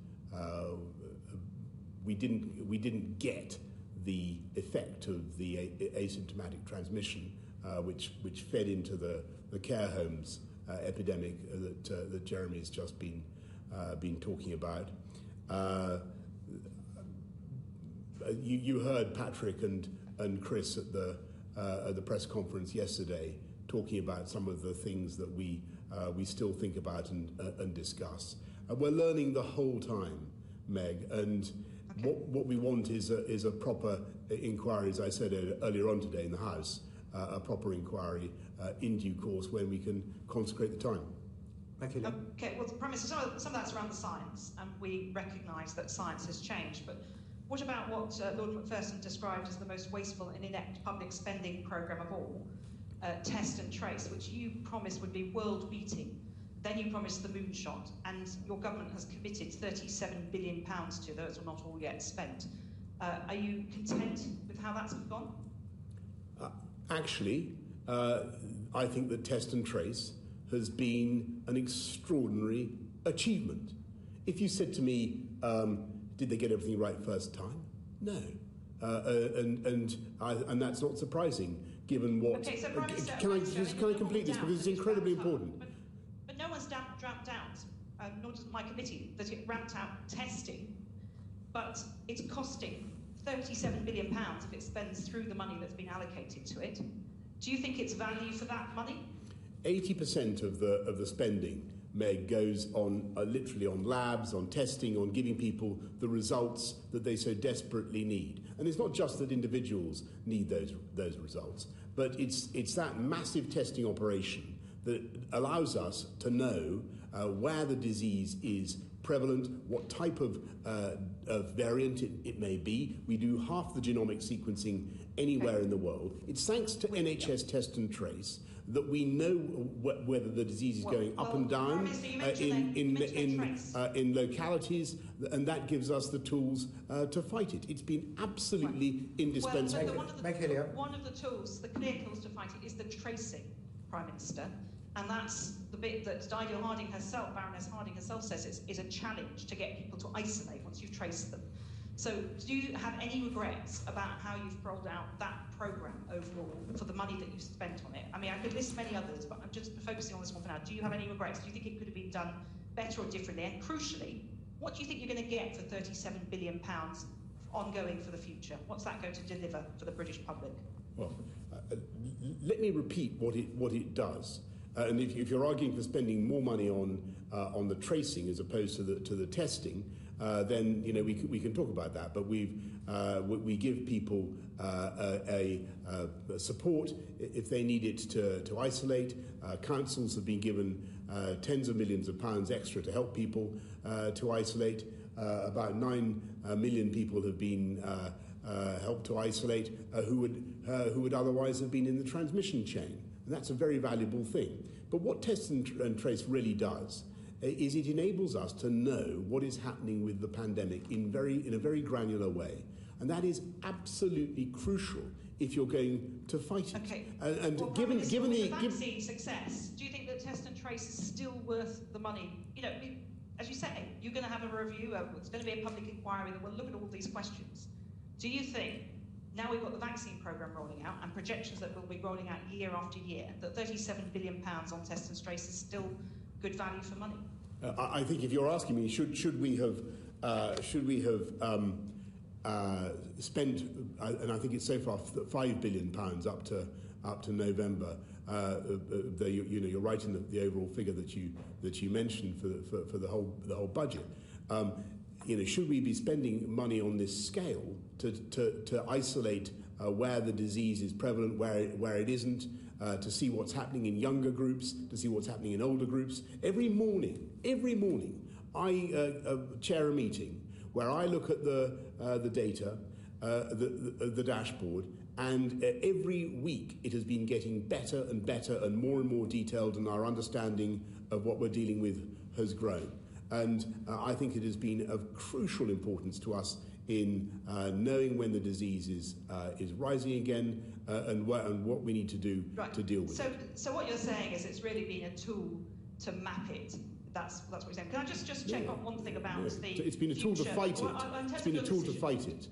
we didn't get the effect of the asymptomatic transmission, which fed into the care homes epidemic that Jeremy has just been talking about. You heard Patrick and Chris at the press conference yesterday talking about some of the things that we still think about and discuss. We're learning the whole time, Meg, and Okay. What we want is a proper inquiry, as I said earlier on today in the House, a proper inquiry in due course when we can consecrate the time. Thank you. Okay, well, Prime Minister, some of that's around the science, and we recognise that science has changed, but what about what Lord Macpherson described as the most wasteful and inept public spending programme of all, Test and Trace, which you promised would be world-beating? Then you promised the moonshot, and your government has committed £37 billion to, those are not all yet spent. Are you content with how that's gone? Actually, I think that Test and Trace has been an extraordinary achievement. If you said to me, did they get everything right first time? No. And that's not surprising, given what... Okay, so Prime Minister, can I complete this, because it's incredibly important. But no one's ramped out, nor does my committee, that it ramped out testing, but it's costing £37 billion if it spends through the money that's been allocated to it. Do you think it's value for that money? 80% of the spending, Meg, goes on literally on labs, on testing, on giving people the results that they so desperately need. And it's not just that individuals need those results, but it's that massive testing operation that allows us to know where the disease is prevalent, what type of variant it may be. We do half the genomic sequencing anywhere in the world. It's thanks to NHS Test and Trace that we know whether the disease is going up and down in localities, and that gives us the tools to fight it. It's been absolutely indispensable. Well, one of the tools, the clear tools to fight it, is the tracing, Prime Minister, and that's the bit that Dido Harding herself, Baroness Harding herself, says is a challenge to get people to isolate once you've traced them. So do you have any regrets about how you've rolled out that programme overall for the money that you've spent on it? I mean, I could list many others, but I'm just focusing on this one for now. Do you have any regrets? Do you think it could have been done better or differently? And crucially, what do you think you're going to get for £37 billion ongoing for the future? What's that going to deliver for the British public? Well, let me repeat what it does. And if you're arguing for spending more money on the tracing as opposed to the testing, then we can talk about that. But we give people a support if they need it to isolate. Councils have been given tens of millions of pounds extra to help people to isolate. About 9 million people have been helped to isolate who would otherwise have been in the transmission chain. And that's a very valuable thing. But what Test and Trace really does is it enables us to know what is happening with the pandemic in a very granular way. And that is absolutely crucial if you're going to fight it. Okay. And well, given the vaccine success, do you think that Test and Trace is still worth the money? You know, as you say, you're going to have a review. It's going to be a public inquiry that will look at all these questions. Do you think, now we've got the vaccine programme rolling out and projections that will be rolling out year after year, that £37 billion on Test and Trace is still good value for money? I think if you're asking me, should we have spent, and I think it's so far £5 billion up to November. You're right in the overall figure that you mentioned for the whole budget. Should we be spending money on this scale to isolate where the disease is prevalent, where it isn't, to see what's happening in younger groups, to see what's happening in older groups? Every morning, I chair a meeting where I look at the data, the dashboard, and every week it has been getting better and better and more detailed, and our understanding of what we're dealing with has grown. And I think it has been of crucial importance to us in knowing when the disease is rising again and what we need to do to deal with it. So what you're saying is it's really been a tool to map it. That's what you're saying. Can I just check on one thing about the It's been a tool to fight it. It's been a tool to fight it.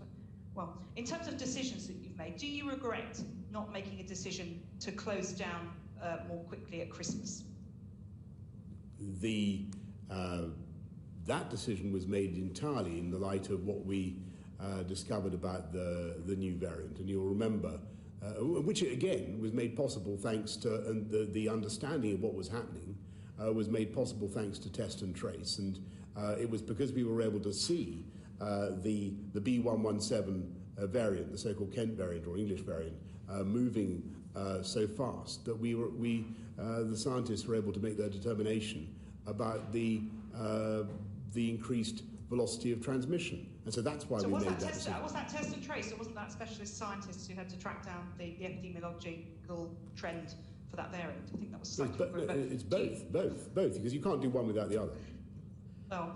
Well, in terms of decisions that you've made, do you regret not making a decision to close down more quickly at Christmas? That decision was made entirely in the light of what we discovered about the new variant. And you'll remember, which again was made possible thanks to the understanding of what was happening, was made possible thanks to Test and Trace. And it was because we were able to see the B117 variant, the so-called Kent variant or English variant, moving so fast that the scientists were able to make their determination about the increased velocity of transmission. And so that's why we made that decision. Was that test and trace, or wasn't that specialist scientists who had to track down the epidemiological trend for that variant? I think that was it's both, because you can't do one without the other. Well,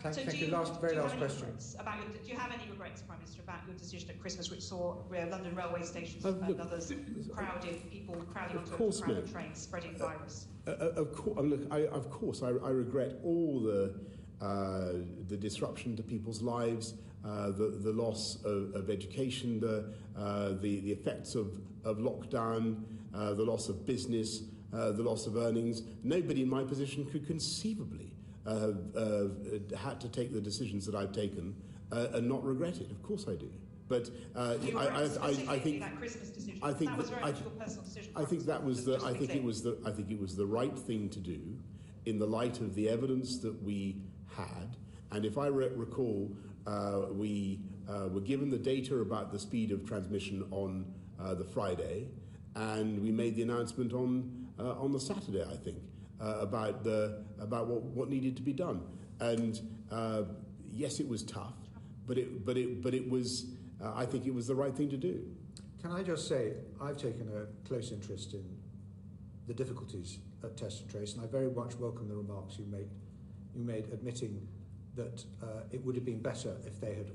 thank you. Very last question. Do you have any regrets, Prime Minister, about your decision at Christmas, which saw London railway stations and others crowded, people crowding onto a crowded train, spreading virus? Of course, I regret all the disruption to people's lives, the loss of education, the effects of lockdown, the loss of business, the loss of earnings. Nobody in my position could conceivably had to take the decisions that I've taken and not regret it. Of course I do. But I think it was the right thing to do in the light of the evidence that we had. And if I recall, we were given the data about the speed of transmission on the Friday, and we made the announcement on the Saturday, I think, about what needed to be done. And yes, it was tough, but it was. I think it was the right thing to do. Can I just say, I've taken a close interest in the difficulties at Test and Trace, and I very much welcome the remarks you made admitting that it would have been better if they had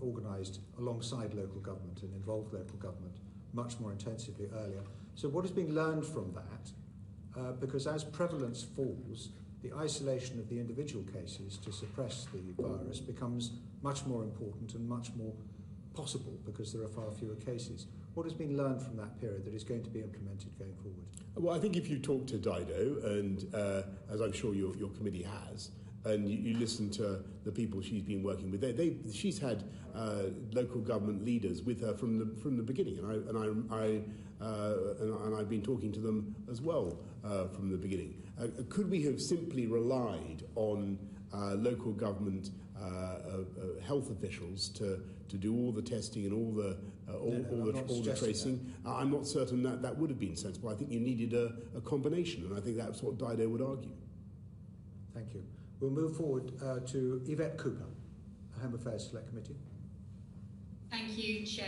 organised alongside local government and involved local government much more intensively earlier. So what is being learned from that? Because as prevalence falls, the isolation of the individual cases to suppress the virus becomes much more important and much more possible because there are far fewer cases. What has been learned from that period that is going to be implemented going forward? Well, I think if you talk to Dido, and as I'm sure your committee has, and you listen to the people she's been working with, she's had local government leaders with her from the beginning, and I've been talking to them as well from the beginning. Could we have simply relied on local government health officials to do all the testing and all the tracing? I'm not certain that would have been sensible. I think you needed a combination, and I think that's what Dido would argue. Thank you. We'll move forward to Yvette Cooper, Home Affairs Select Committee. Thank you, Chair,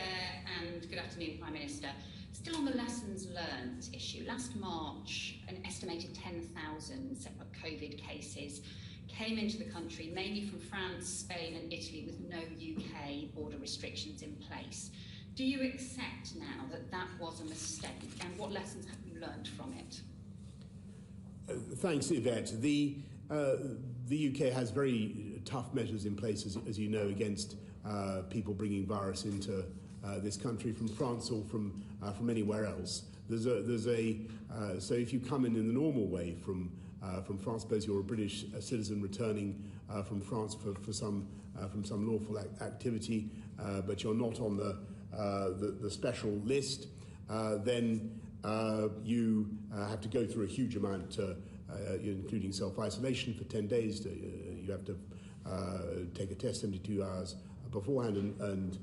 and good afternoon, Prime Minister. Still on the lessons learned issue, last March, an estimated 10,000 separate COVID cases came into the country, mainly from France, Spain and Italy, with no UK border restrictions in place. Do you accept now that that was a mistake, and what lessons have you learned from it? Thanks, Yvette. The UK has very tough measures in place, as you know, against people bringing virus into this country from France or from anywhere else. So if you come in the normal way from France, suppose you're a British citizen returning from France for some lawful activity, but you're not on the special list, then you have to go through a huge amount, including self-isolation for 10 days. You have to take a test 72 hours beforehand and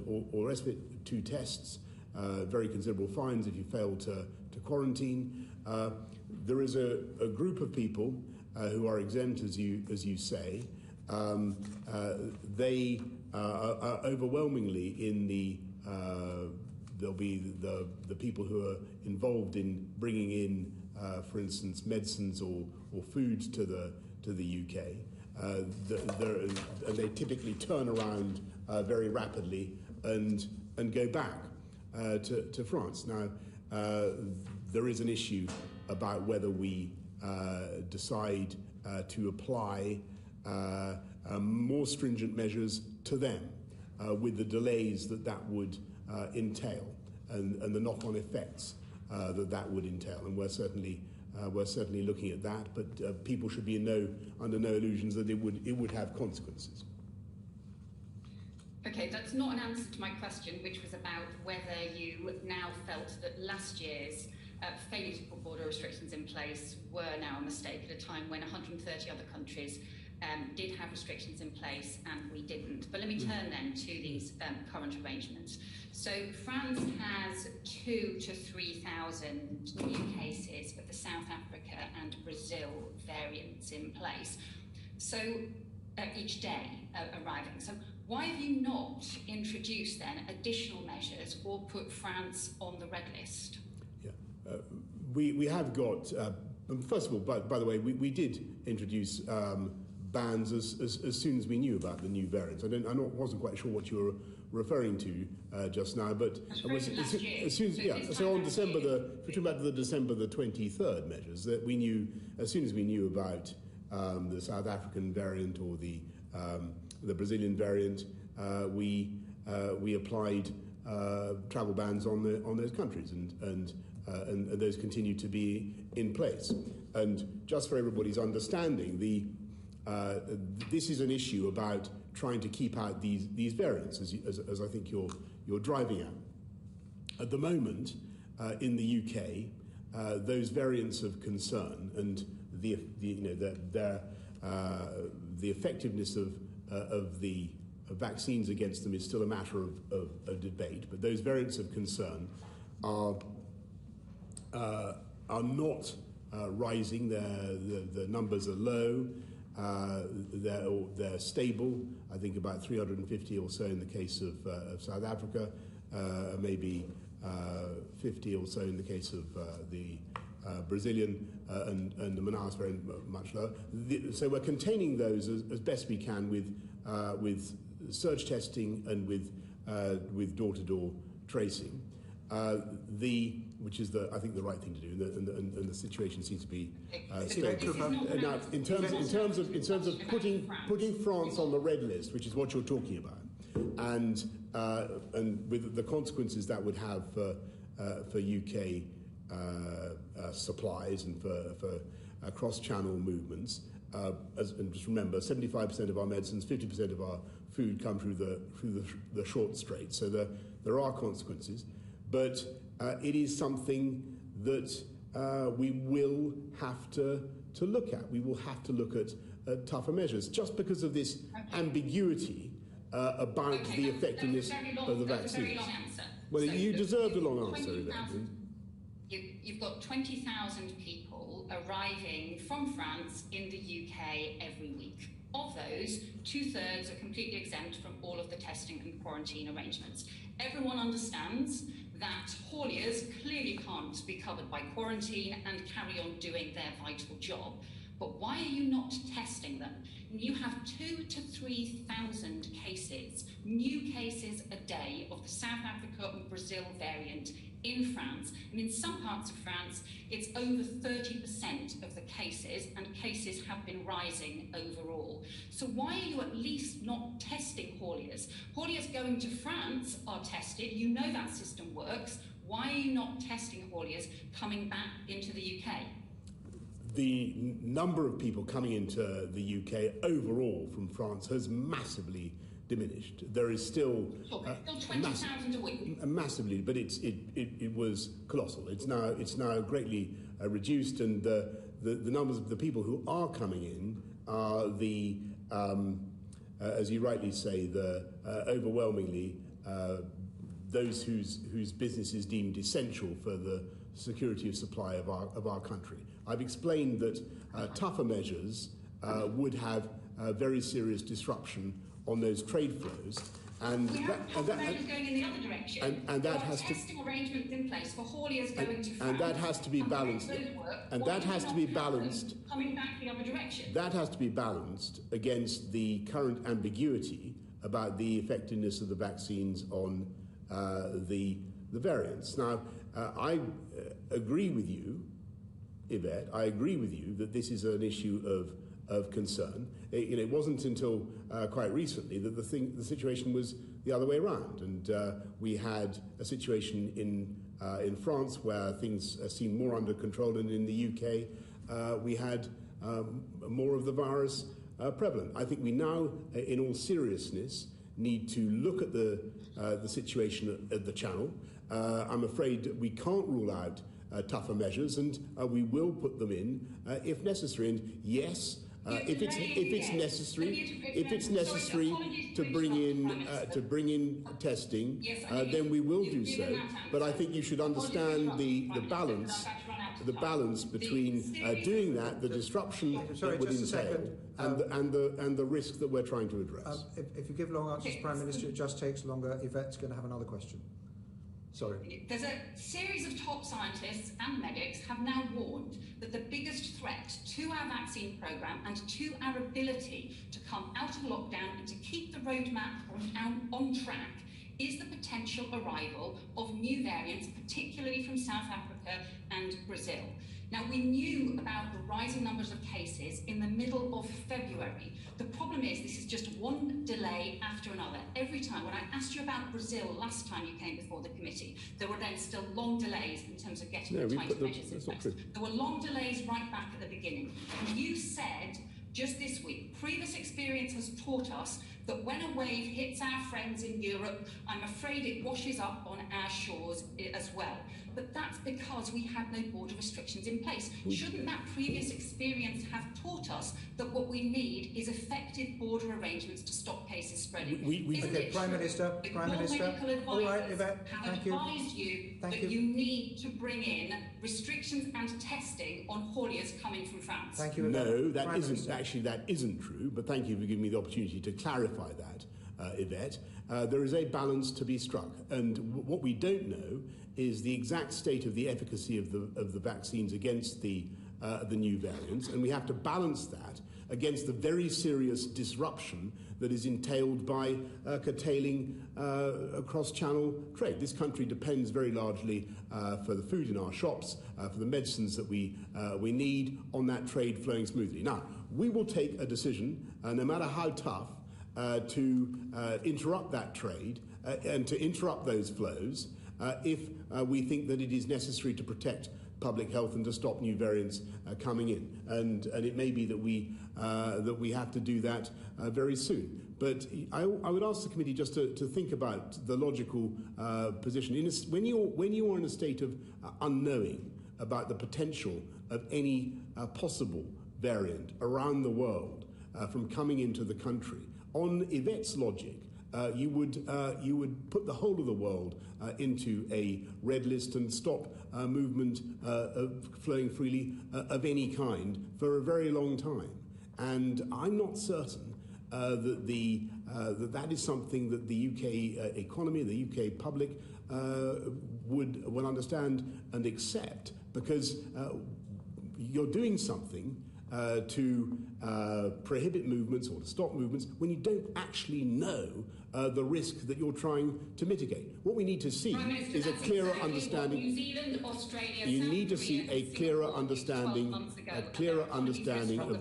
all the rest of it, 2 tests, very considerable fines if you fail to quarantine. There is a group of people who are exempt, as you say. They are overwhelmingly in there'll be the people who are involved in bringing in, for instance, medicines or foods to the UK. And they typically turn around very rapidly and go back to France. Now, there is an issue about whether we decide to apply more stringent measures to them with the delays that would entail and the knock-on effects that would entail. And we're certainly looking at that, but people should be under no illusions that it would have consequences. Okay, that's not an answer to my question, which was about whether you now felt that last year's failure to put border restrictions in place were now a mistake at a time when 130 other countries did have restrictions in place and we didn't. But let me turn then to these current arrangements. So France has 2,000 to 3,000 new cases of the South Africa and Brazil variants in place. So each day arriving. So why have you not introduced then additional measures or put France on the red list? Yeah, we have got, first of all, by the way, we did introduce bans as soon as we knew about the new variants. I wasn't quite sure what you were referring to just now, but as soon as, yeah, so on December if we're talking about the December the 23rd measures, that we knew, as soon as we knew about the South African variant or the Brazilian variant, we applied travel bans on those countries, and those continue to be in place. And just for everybody's understanding, this is an issue about trying to keep out these variants, as I think you're driving at. At the moment, in the UK, those variants of concern and the effectiveness of the vaccines against them is still a matter of debate. But those variants of concern are not rising. The numbers are low. They're stable. I think about 350 or so in the case of South Africa, maybe 50 or so in the case of the Brazilian, and the Manaus variant much lower. So we're containing those as best we can with surge testing and with door-to-door tracing. Which is I think the right thing to do, and the situation seems to be stable. Now, in terms of putting France on the red list, which is what you're talking about, and with the consequences that would have for UK supplies and for cross-channel movements. And just remember, 75% of our medicines, 50% of our food come through the short strait. So there are consequences, but it is something that we will have to look at. We will have to look at tougher measures, just because of this ambiguity about the effectiveness of the vaccines. Well, so you deserved a long answer. You've got 20,000 people arriving from France in the UK every week. Of those, 2/3 are completely exempt from all of the testing and quarantine arrangements. Everyone understands that hauliers clearly can't be covered by quarantine and carry on doing their vital job. But why are you not testing them? You have 2,000 to 3,000 cases, new cases a day of the South Africa and Brazil variant in France. And in some parts of France, it's over 30% of the cases, and cases have been rising overall. So why are you at least not testing hauliers? Hauliers going to France are tested. You know that system works. Why are you not testing hauliers coming back into the UK? The number of people coming into the UK overall from France has massively diminished. There is still 20,000 a week. Massively, but it was colossal. It's now greatly reduced, and the numbers of the people who are coming in are as you rightly say, overwhelmingly those whose business is deemed essential for the security of supply of our country. I've explained that tougher measures would have very serious disruption on those trade flows, and we have tougher measures going in the other direction. And that has testing arrangements in place for hauliers going to France. And that has to be balanced. And that has to be balanced. Coming back the other direction. That has to be balanced against the current ambiguity about the effectiveness of the vaccines on the variants. Now, I agree with you, Yvette. I agree with you that this is an issue of concern. It wasn't until quite recently that the situation was the other way around, and we had a situation in France where things seemed more under control, and in the UK we had more of the virus prevalent. I think we now, in all seriousness, need to look at the situation at the Channel. I'm afraid we can't rule out tougher measures, and we will put them in if necessary. And yes, If it's necessary to bring in testing, then we will do so. But I think you should understand the balance between doing that, the disruption it would entail, and the risk that we're trying to address. If you give long answers, Prime Minister, it just takes longer. Yvette's going to have another question. Sorry. There's a series of top scientists and medics have now warned that the biggest threat to our vaccine programme and to our ability to come out of lockdown and to keep the roadmap on track is the potential arrival of new variants, particularly from South Africa and Brazil. Now, we knew about the rising numbers of cases in the middle of February. The problem is this is just one delay after another. Every time, when I asked you about Brazil last time you came before the committee, there were then still long delays in terms of getting the type of measures in place. There were long delays right back at the beginning. And you said just this week, previous experience has taught us that when a wave hits our friends in Europe, I'm afraid it washes up on our shores as well. But that's because we had no border restrictions in place. Shouldn't that previous experience have taught us that what we need is effective border arrangements to stop cases spreading? Okay, Prime Minister. All right, Yvette, thank you. Advised you that you need to bring in restrictions and testing on hauliers coming from France. Thank you, Yvette. No, that isn't. Actually, that isn't true. But thank you for giving me the opportunity to clarify that, Yvette. There is a balance to be struck, and what we don't know is the exact state of the efficacy of the vaccines against the new variants, and we have to balance that against the very serious disruption that is entailed by curtailing cross-channel trade. This country depends very largely for the food in our shops, for the medicines that we need, on that trade flowing smoothly. Now, we will take a decision, no matter how tough, to interrupt that trade and to interrupt those flows if we think that it is necessary to protect public health and to stop new variants coming in. And it may be that we have to do that very soon. But I would ask the committee just to think about the logical position. When you are in a state of unknowing about the potential of any possible variant around the world from coming into the country, on Yvette's logic, you would put the whole of the world into a red list and stop movement of flowing freely of any kind for a very long time. And I'm not certain that is something that the UK economy, the UK public would understand and accept, because you're doing something to prohibit movements or to stop movements when you don't actually know the risk that you're trying to mitigate. What we need to see is a clearer understanding. New Zealand, Australia, you need to see a clearer understanding, of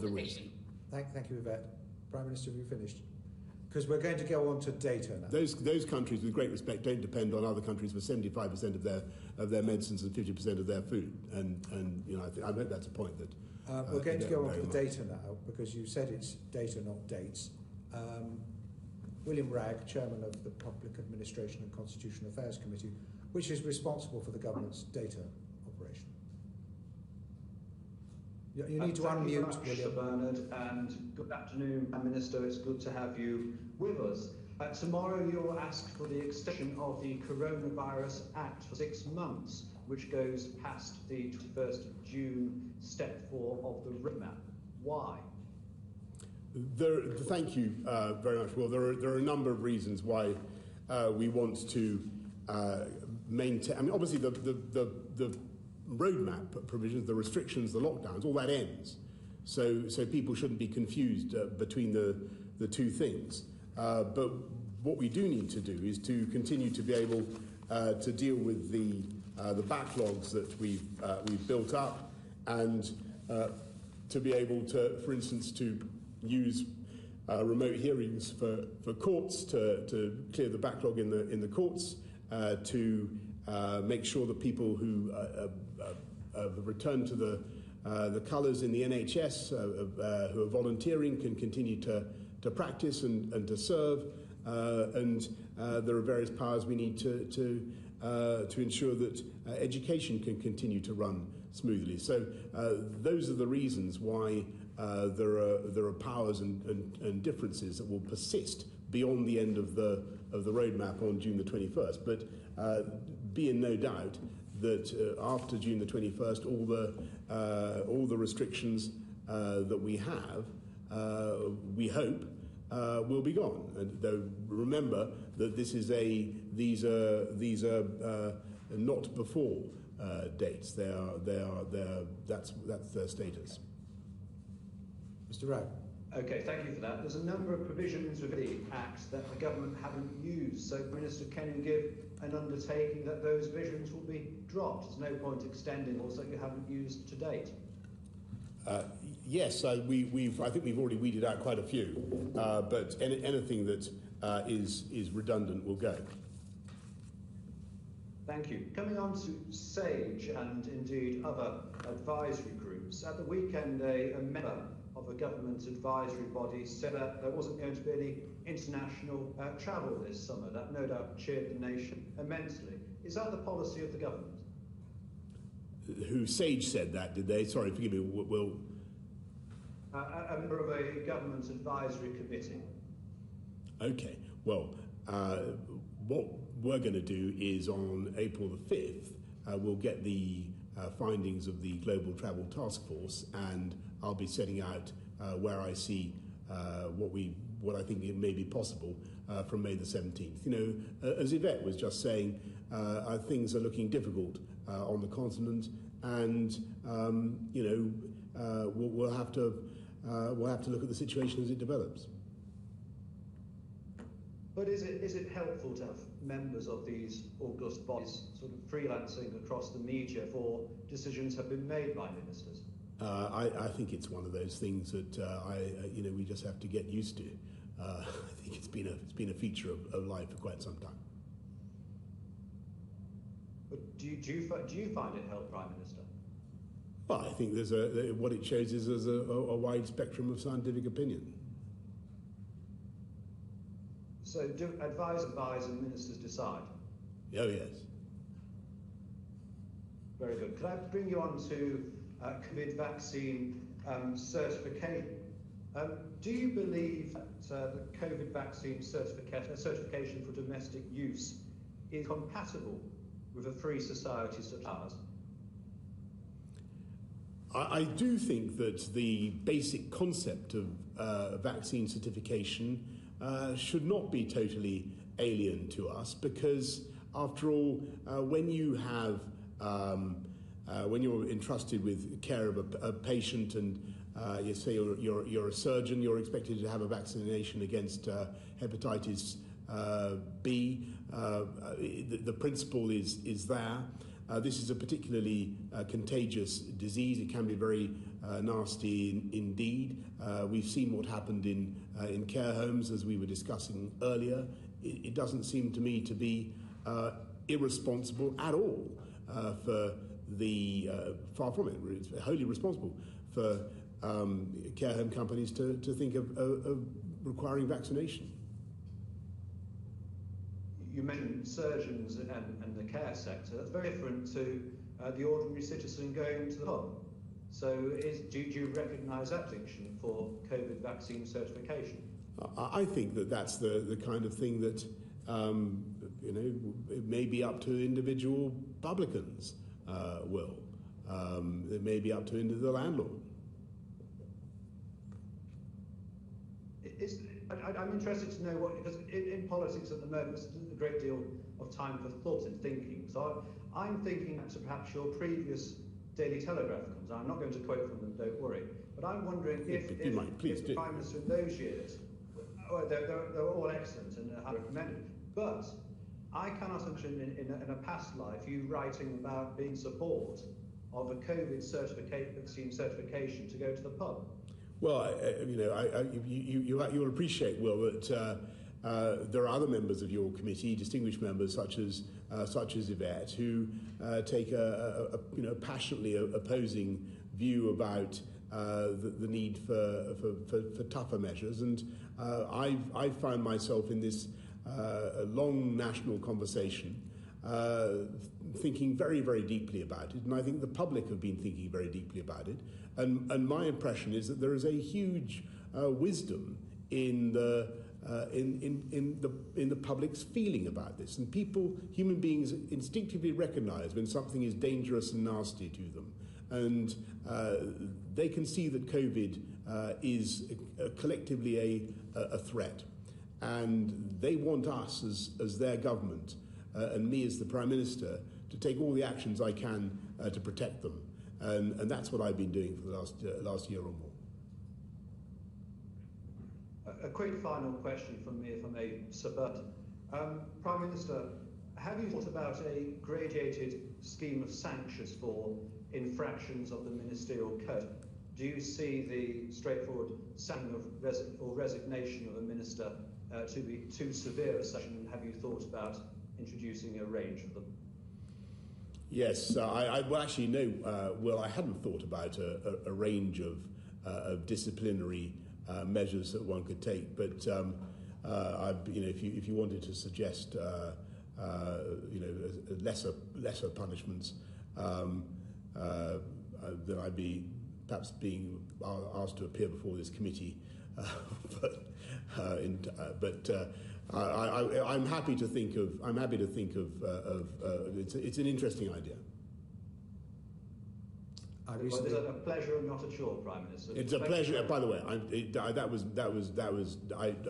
the risk. Thank you, Yvette. Prime Minister, have you finished? Because we're going to go on to data now. Those countries, with great respect, don't depend on other countries for 75% of their medicines and 50% of their food. And you know, I hope that's a point that. We're going to go on to the data now, because you said it's data, not dates. William Ragg, Chairman of the Public Administration and Constitutional Affairs Committee, which is responsible for the government's data operation. You need to unmute, William. Sir Bernard, and good afternoon, Prime Minister. It's good to have you with us. Tomorrow you'll ask for the extension of the Coronavirus Act for 6 months, which goes past the 21st of June, step 4 of the roadmap. Why? Thank you very much. Well, there are a number of reasons why we want to maintain. I mean, obviously, the roadmap provisions, the restrictions, the lockdowns, all that ends. So people shouldn't be confused between the two things. But what we do need to do is to continue to be able to deal with the backlogs that we've built up, and to be able to, for instance, to use remote hearings for courts to clear the backlog in the courts, to make sure that people who return to the colours in the NHS who are volunteering can continue to practice and to serve, and there are various powers we need to ensure that education can continue to run smoothly. So those are the reasons why there are powers and differences that will persist beyond the end of the roadmap on June the 21st. But be in no doubt that after June the 21st, all the restrictions that we have, we hope, will be gone. And though remember that these are not before dates. That's their status. Mr. Rowe. Okay, thank you for that. There's a number of provisions within the Act that the government haven't used. So, Minister, can you give an undertaking that those provisions will be dropped? There's no point extending those that you haven't used to date. Yes, I think we've already weeded out quite a few, but anything that is redundant will go. Thank you. Coming on to SAGE and indeed other advisory groups, at the weekend a member of a government advisory body said that there wasn't going to be any international travel this summer. That no doubt cheered the nation immensely. Is that the policy of the government? Who SAGE said that, did they? Sorry, forgive me, Will. A member of a government advisory committee. Okay, well, what we're going to do is on April the 5th, we'll get the findings of the Global Travel Task Force, and I'll be setting out where I see what I think it may be possible from May the 17th. You know, as Yvette was just saying, things are looking difficult on the continent, and we'll have to look at the situation as it develops. But is it helpful to have members of these august bodies sort of freelancing across the media for decisions have been made by ministers? I think it's one of those things that we just have to get used to. I think it's been a feature of life for quite some time. But do you find it helped, Prime Minister? Well, I think what it shows is there's a wide spectrum of scientific opinion. So do advise and ministers decide? Oh, yes. Very good. Could I bring you on to COVID vaccine certification? Do you believe that the COVID vaccine certification for domestic use is compatible with a free society such as ours? I do think that the basic concept of vaccine certification should not be totally alien to us, because after all, when you're entrusted with care of a patient, and you say you're a surgeon, you're expected to have a vaccination against hepatitis B. The principle is there. This is a particularly contagious disease. It can be very nasty indeed. We've seen what happened in care homes, as we were discussing earlier. It doesn't seem to me to be irresponsible at all far from it. It's wholly responsible for care home companies to think of requiring vaccination. You mentioned surgeons and the care sector. That's very different to the ordinary citizen going to the pub. So do you recognise that distinction for COVID vaccine certification? I think that's the kind of thing that it may be up to individual publicans. It may be up to the landlord. I'm interested to know because in politics at the moment, there's a great deal of time for thought and thinking. So I'm thinking to perhaps your previous Daily Telegraph comes. I'm not going to quote from them, don't worry. But I'm wondering if the Prime Minister in those years, they're all excellent and I recommend it. But I cannot imagine in a past life you writing about being in support of a COVID vaccine certification to go to the pub. Well, you'll appreciate, Will, that there are other members of your committee, distinguished members such as Yvette, who take a passionately opposing view about the need for tougher measures, and I've found myself in this long national conversation thinking very, very deeply about it, and I think the public have been thinking very deeply about it. And my impression is that there is a huge wisdom in the public's feeling about this, and human beings, instinctively recognise when something is dangerous and nasty to them, and they can see that COVID is collectively a threat, and they want us as their government and me as the Prime Minister to take all the actions I can to protect them, and that's what I've been doing for the last year or more. A quick final question from me, if I may, Sir Bert. Prime Minister, have you thought about a gradated scheme of sanctions for infractions of the ministerial code? Do you see the straightforward sanction or resignation of a minister to be too severe a sanction? Have you thought about introducing a range of them? Yes, well, actually, no. Well, I hadn't thought about a range of disciplinary measures that one could take, but if you wanted to suggest lesser punishments, then I'd be perhaps being asked to appear before this committee. I'm happy to think of. It's an interesting idea. It's a pleasure and not a chore, Prime Minister. It's a pleasure. By the way, I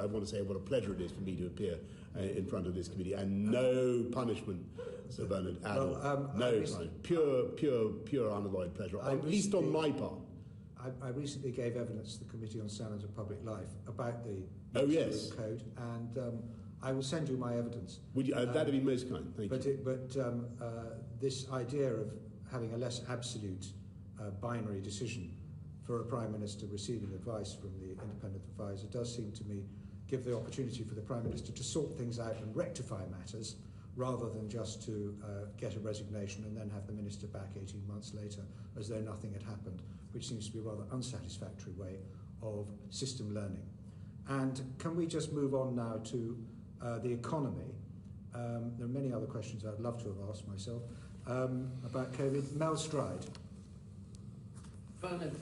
want to say what a pleasure it is for me to appear in front of this committee, and no punishment, Sir Bernard, at all. No, pure unalloyed pleasure, at least on my part. I recently gave evidence to the Committee on Standards of Public Life about the code, and I will send you my evidence. Would you? That'd be most kind. Thank you. But this idea of having a less absolute binary decision for a Prime Minister receiving advice from the independent advisor does seem to me give the opportunity for the Prime Minister to sort things out and rectify matters, rather than just to get a resignation and then have the Minister back 18 months later as though nothing had happened, which seems to be a rather unsatisfactory way of system learning. And can we just move on now to the economy? There are many other questions I'd love to have asked myself about COVID. Mel Stride. Bernard,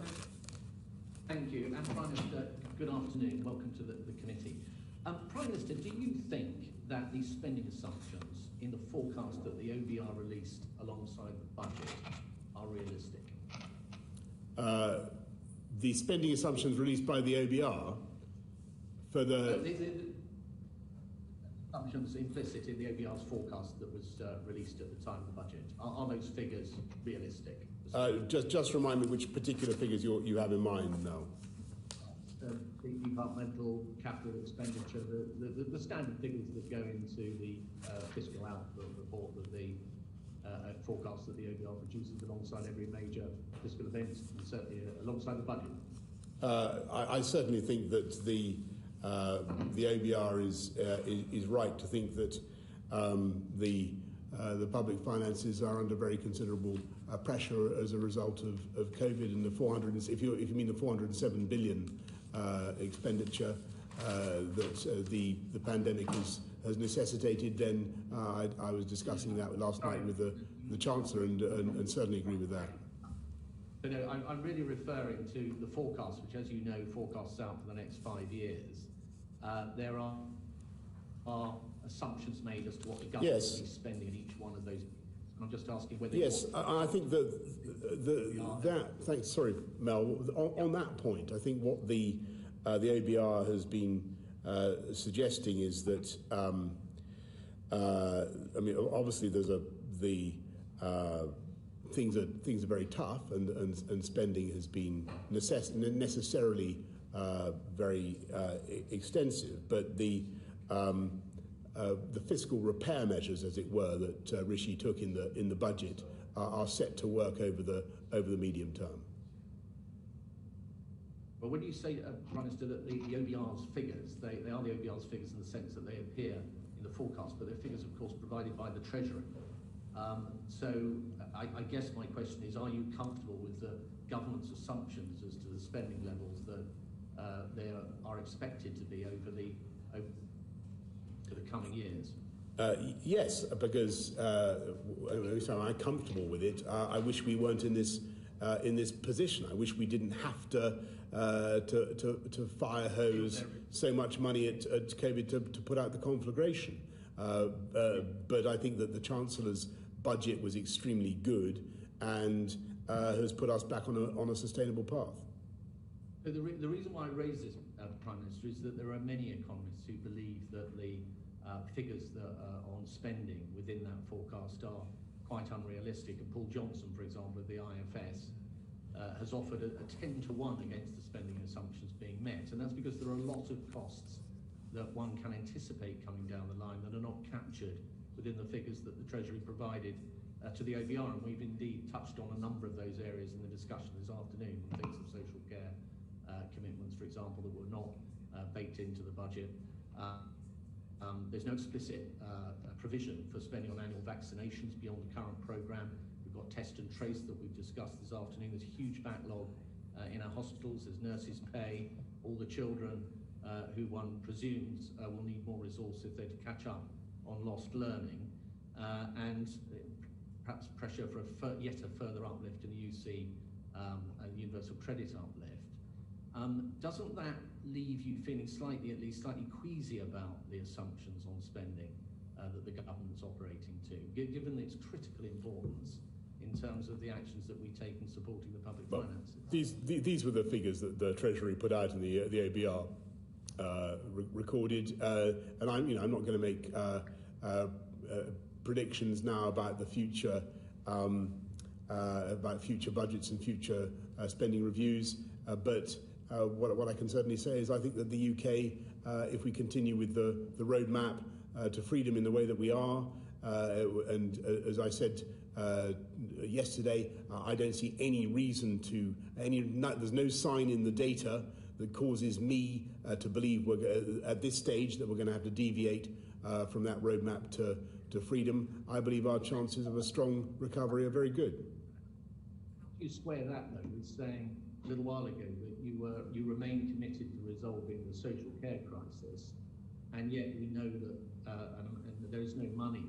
thank you. And Prime Minister, good afternoon. Welcome to the committee. Prime Minister, do you think that the spending assumptions in the forecast that the OBR released alongside the budget are realistic? The spending assumptions released by the OBR for the assumptions implicit in the OBR's forecast that was released at the time of the budget, are those figures realistic? Just remind me which particular figures you have in mind now. The departmental capital expenditure, the standard figures that go into the fiscal output report that the forecast that the OBR produces alongside every major fiscal event, and certainly alongside the budget. I certainly think that the OBR is right to think that the public finances are under very considerable pressure as a result of COVID, and if you mean the 407 billion expenditure that the pandemic has necessitated, then I was discussing that last night with the Chancellor, and certainly agree with that. But no, I'm really referring to the forecast, which, as you know, forecasts out for the next 5 years. There are assumptions made as to what the government will be spending in each one of those. And I'm just asking whether. Yes, I think thanks. Sorry, Mel. On that point, I think what the OBR has been suggesting is that I mean, obviously there's things are very tough, and spending has been necessarily very extensive, but the fiscal repair measures, as it were, that Rishi took in the budget are set to work over the medium term. Well, when you say, Prime Minister, that the OBR's figures, they are the OBR's figures in the sense that they appear in the forecast, but they're figures, of course, provided by the Treasury. So I guess my question is, are you comfortable with the government's assumptions as to the spending levels that they are expected to be over the coming years? Yes, because so I'm comfortable with it. I wish we weren't in this position. I wish we didn't have to fire hose so much money at COVID to put out the conflagration. But I think that the Chancellor's budget was extremely good and has put us back on a sustainable path. So the reason why I raise this, Prime Minister, is that there are many economists who believe that the figures that are on spending within that forecast are quite unrealistic. And Paul Johnson, for example, of the IFS, has offered a 10 to 1 against the spending assumptions being met. And that's because there are a lot of costs that one can anticipate coming down the line that are not captured within the figures that the Treasury provided to the OBR. And we've indeed touched on a number of those areas in the discussion this afternoon, things of social care commitments, for example, that were not baked into the budget. There's no explicit provision for spending on annual vaccinations beyond the current programme. We've got test and trace that we've discussed this afternoon. There's a huge backlog in our hospitals. There's nurses' pay, all the children who one presumes will need more resources if they're to catch up on lost learning, and perhaps pressure for yet a further uplift in the UC and universal credit uplift. Doesn't that leave you feeling slightly queasy about the assumptions on spending that the government's operating to, given its critical importance in terms of the actions that we take in supporting the public finances? These were the figures that the Treasury put out in the OBR recorded, and I'm not going to make predictions now about the future, about future budgets and future spending reviews, but what I can certainly say is I think that the UK, if we continue with the roadmap to freedom in the way that we are, and as I said yesterday, I don't see any reason to, there's no sign in the data that causes me to believe at this stage that we're going to have to deviate from that roadmap to freedom. I believe our chances of a strong recovery are very good. You square that, though, with saying a little while ago that you remain committed to resolving the social care crisis, and yet we know that and there is no money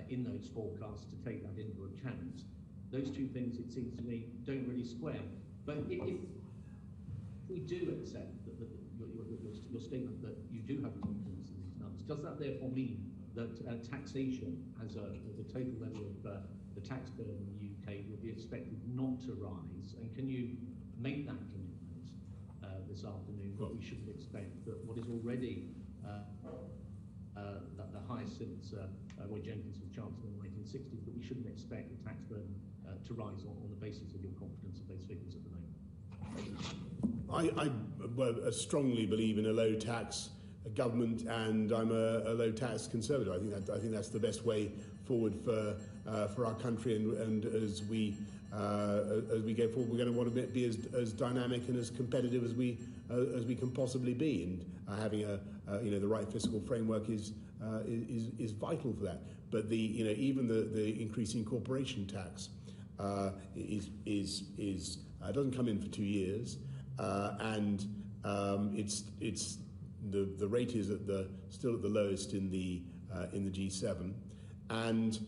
in those forecasts to take that into account. Those two things, it seems to me, don't really square. But if we do accept that your statement that you do have confidence in these numbers, does that therefore mean that taxation as the total level of the tax burden in the UK will be expected not to rise? And can you make that commitment this afternoon, that we shouldn't expect that what is already the highest since Roy Jenkins was Chancellor in the 1960s, that we shouldn't expect the tax burden to rise on the basis of your confidence of those figures at the moment? I strongly believe in a low tax government, and I'm a low tax conservative. I think that's the best way forward for our country, and as we go forward, we're going to want to be as dynamic and as competitive as we can possibly be, and having the right fiscal framework is vital for that. But even the increasing corporation tax doesn't come in for 2 years, and it's the rate is still at the lowest in the G7, and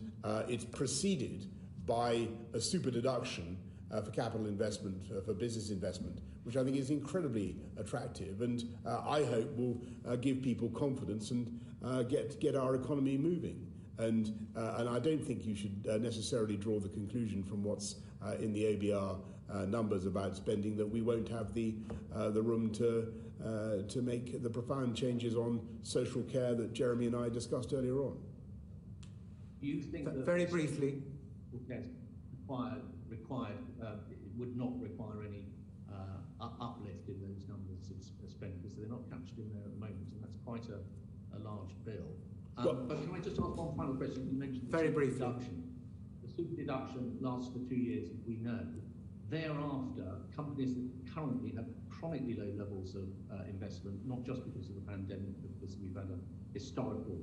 it's preceded by a super deduction for capital investment, for business investment, which I think is incredibly attractive, and I hope will give people confidence and get our economy moving. And I don't think you should necessarily draw the conclusion from what's in the OBR numbers about spending that we won't have the room to make the profound changes on social care that Jeremy and I discussed earlier on. Do you think that very briefly, required would not require any uplift in those numbers of spending, because they're not captured in there at the moment, and that's quite a large bill. But can I just ask one final question? You mentioned the super deduction. The super deduction lasts for 2 years, as we know. Thereafter, companies that currently have chronically low levels of investment, not just because of the pandemic, but because we've had a historical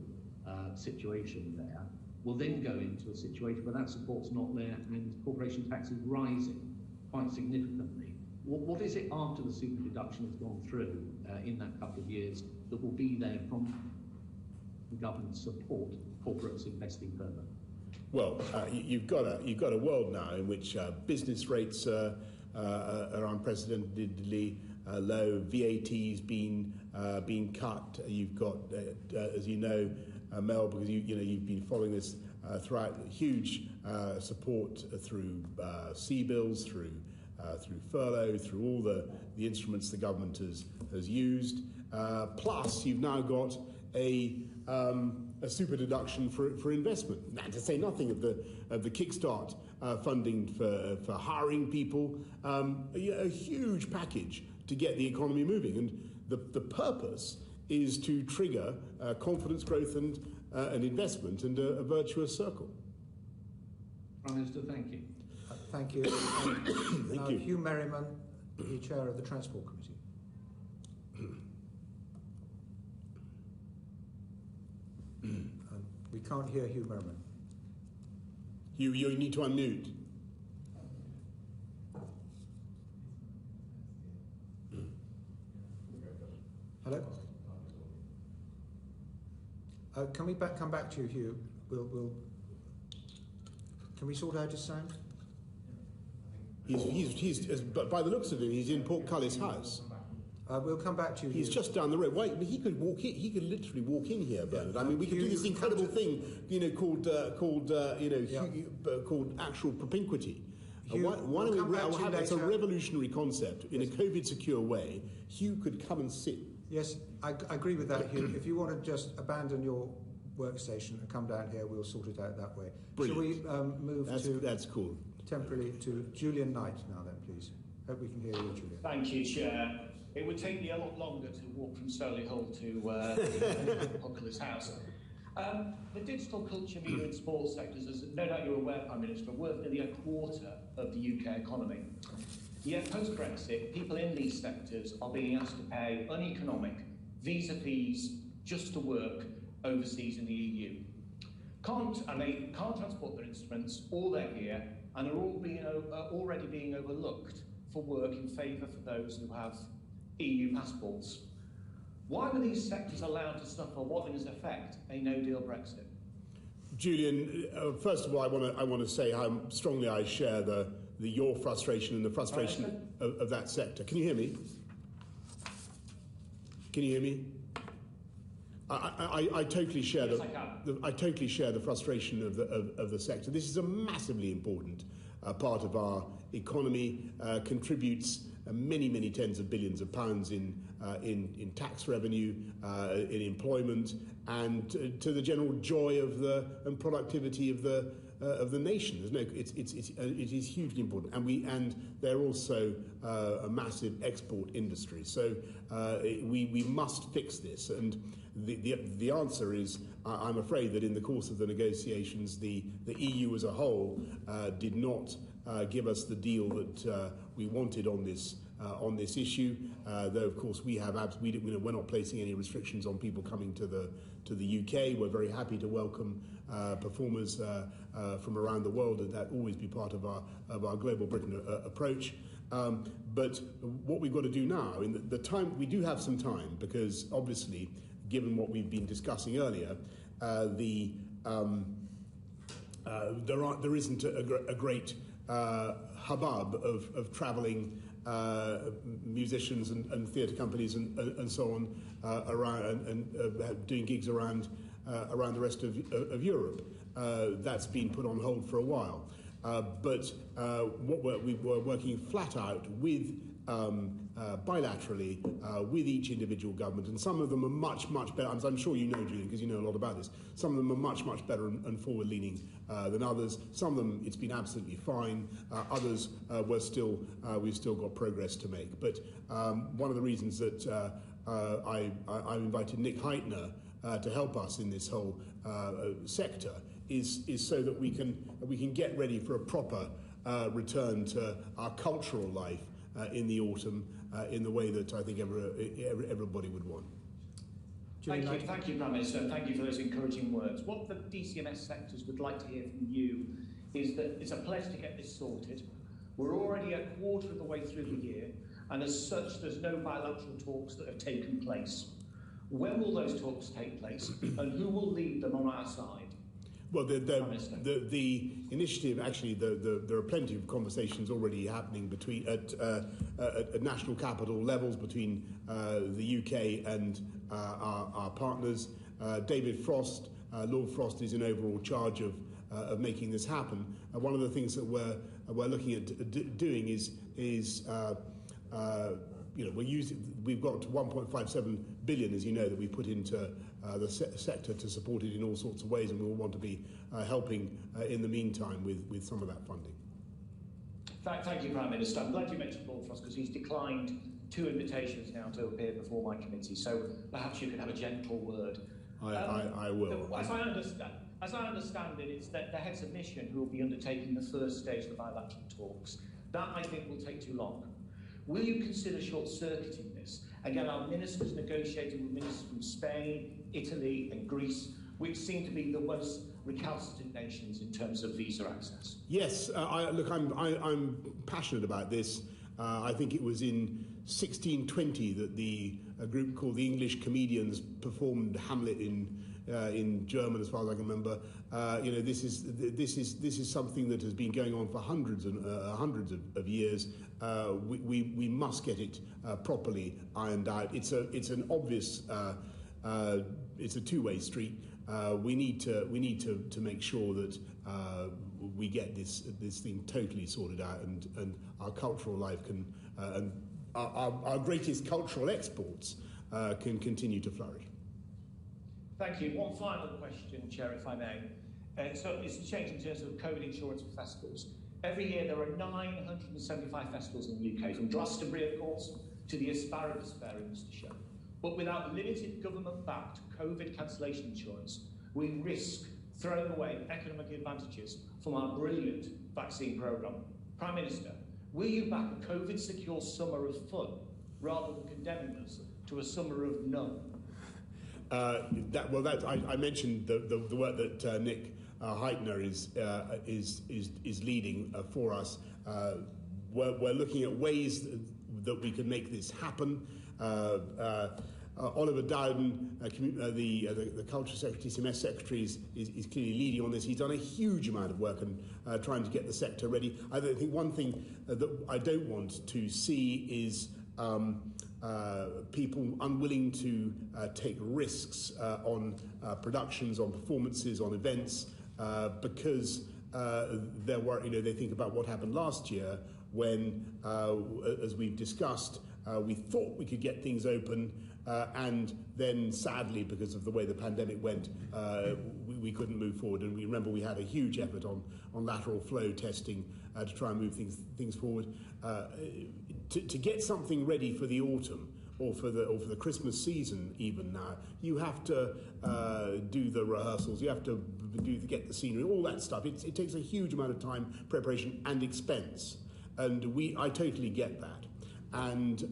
situation there, will then go into a situation where that support's not there and corporation tax is rising quite significantly. What is it after the super deduction has gone through in that couple of years that will be there from and government support corporates investing further? Well, you've got a world now in which business rates are unprecedentedly low. VAT's been cut. You've got, as you know, Mel, because you've been following this throughout, huge support through C-bills, through furlough, through all the instruments the government has used. Plus, you've now got a super deduction for investment. And to say nothing of the kickstart funding for hiring people, a huge package to get the economy moving. And the purpose is to trigger confidence growth and investment and a virtuous circle. Prime Minister, thank you. Thank you. Thank you. Hugh Merriman, the Chair of the Transport Committee. We can't hear Hugh Merriman. Hugh, you need to unmute. Hello? Can we come back to you, Hugh? Can we sort out his sound? He's by the looks of it, he's in Portcullis House. We'll come back to you. He's just down the road. Wait, he could walk in. He could literally walk in here, Bernard. I mean, we could do this incredible thing, called actual propinquity. Why don't we have that's a revolutionary concept in a COVID-secure way. Hugh could come and sit. Yes, I agree with that, Hugh. If you want to just abandon your workstation and come down here, we'll sort it out that way. Brilliant. Shall we move that's cool. Temporarily to Julian Knight now then, please. Hope we can hear you, Julian. Thank you, Chair. It would take me a lot longer to walk from Solihull to Portcullis House. The digital culture, media and sports sectors, as no doubt you're aware, Prime Minister, are worth nearly a quarter of the UK economy. Yet post-Brexit, people in these sectors are being asked to pay uneconomic visa fees just to work overseas in the EU. They can't transport their instruments or their gear, and are all already being overlooked for work in favour for those who have EU passports. Why were these sectors allowed to suffer what is in effect a no-deal Brexit? Julian, first of all, I want to say how strongly I share your frustration and the frustration of that sector. Can you hear me? Can you hear me? I totally share I totally share the frustration of the sector. This is a massively important part of our economy, contributes many tens of billions of pounds in tax revenue, in employment, and to the general joy of and productivity of the nation. It is hugely important, and they're also a massive export industry. So we must fix this, and the answer is, I'm afraid that in the course of the negotiations, the EU as a whole did not give us the deal that we wanted on this issue. Though of course we're not placing any restrictions on people coming to the UK. We're very happy to welcome performers from around the world, and that always be part of our Global Britain approach. But what we've got to do now, in the time we do have some time, because obviously, given what we've been discussing earlier, there isn't a great hubbub of travelling musicians and theatre companies and so on around and doing gigs around the rest of Europe. That's been put on hold for a while. But we were working flat out with bilaterally with each individual government, and some of them are much better. I'm sure you know, Julian, because you know a lot about this. Some of them are much better and forward-leaning than others. Some of them it's been absolutely fine. Others we've still got progress to make. But one of the reasons that I invited Nick Heitner to help us in this whole sector is so that we can get ready for a proper return to our cultural life in the autumn in the way that I think everybody would want. Thank you, Prime Minister. Thank you for those encouraging words. What the DCMS sectors would like to hear from you is that it's a pledge to get this sorted. We're already a quarter of the way through the year, and as such, there's no bilateral talks that have taken place. When will those talks take place, and who will lead them on our side? Well, the initiative, actually, there are plenty of conversations already happening between at national capital levels between the UK and our partners. David Frost, Lord Frost, is in overall charge of making this happen. One of the things that we're looking at doing is we've got 1.57 billion, as you know, that we put into the sector to support it in all sorts of ways, and we'll want to be helping in the meantime with some of that funding. Thank you, Prime Minister. I'm glad you mentioned Lord Frost, because he's declined 2 invitations now to appear before my committee, so perhaps you can have a gentle word. I will. As I understand it, it's that the heads of mission who will be undertaking the first stage of the bilateral talks. That, I think, will take too long. Will you consider short-circuiting this and get our ministers negotiating with ministers from Spain, Italy and Greece, which seem to be the most recalcitrant nations in terms of visa access? Yes, I'm passionate about this. I think it was in 1620 that a group called the English Comedians performed Hamlet in German, as far as I can remember. This is something that has been going on for hundreds of years. We must get it properly ironed out. It's an obvious. It's a two-way street. We need to make sure that we get this thing totally sorted out, and our cultural life can and our greatest cultural exports can continue to flourish. Thank you. One final question, Chair, if I may. So it's a change in terms of COVID insurance for festivals. Every year there are 975 festivals in the UK, from Glastonbury, of course, to the Asparagus Fair in Worcestershire. But without limited government-backed COVID cancellation insurance, we risk throwing away economic advantages from our brilliant vaccine programme. Prime Minister, will you back a COVID-secure summer of fun rather than condemning us to a summer of none? I mentioned the work that Nick Heitner is leading for us. We're looking at ways that we can make this happen. Oliver Dowden, the Culture Secretary, CMS Secretary, is clearly leading on this. He's done a huge amount of work and trying to get the sector ready. I think one thing that I don't want to see is people unwilling to take risks on productions, on performances, on events, because they think about what happened last year when, as we've discussed, we thought we could get things open, and then sadly, because of the way the pandemic went, we couldn't move forward. And we remember we had a huge effort on lateral flow testing to try and move things forward. To get something ready for the autumn or for the Christmas season, even now, you have to do the rehearsals, you have to get the scenery, all that stuff. It takes a huge amount of time, preparation and expense, and I totally get that. And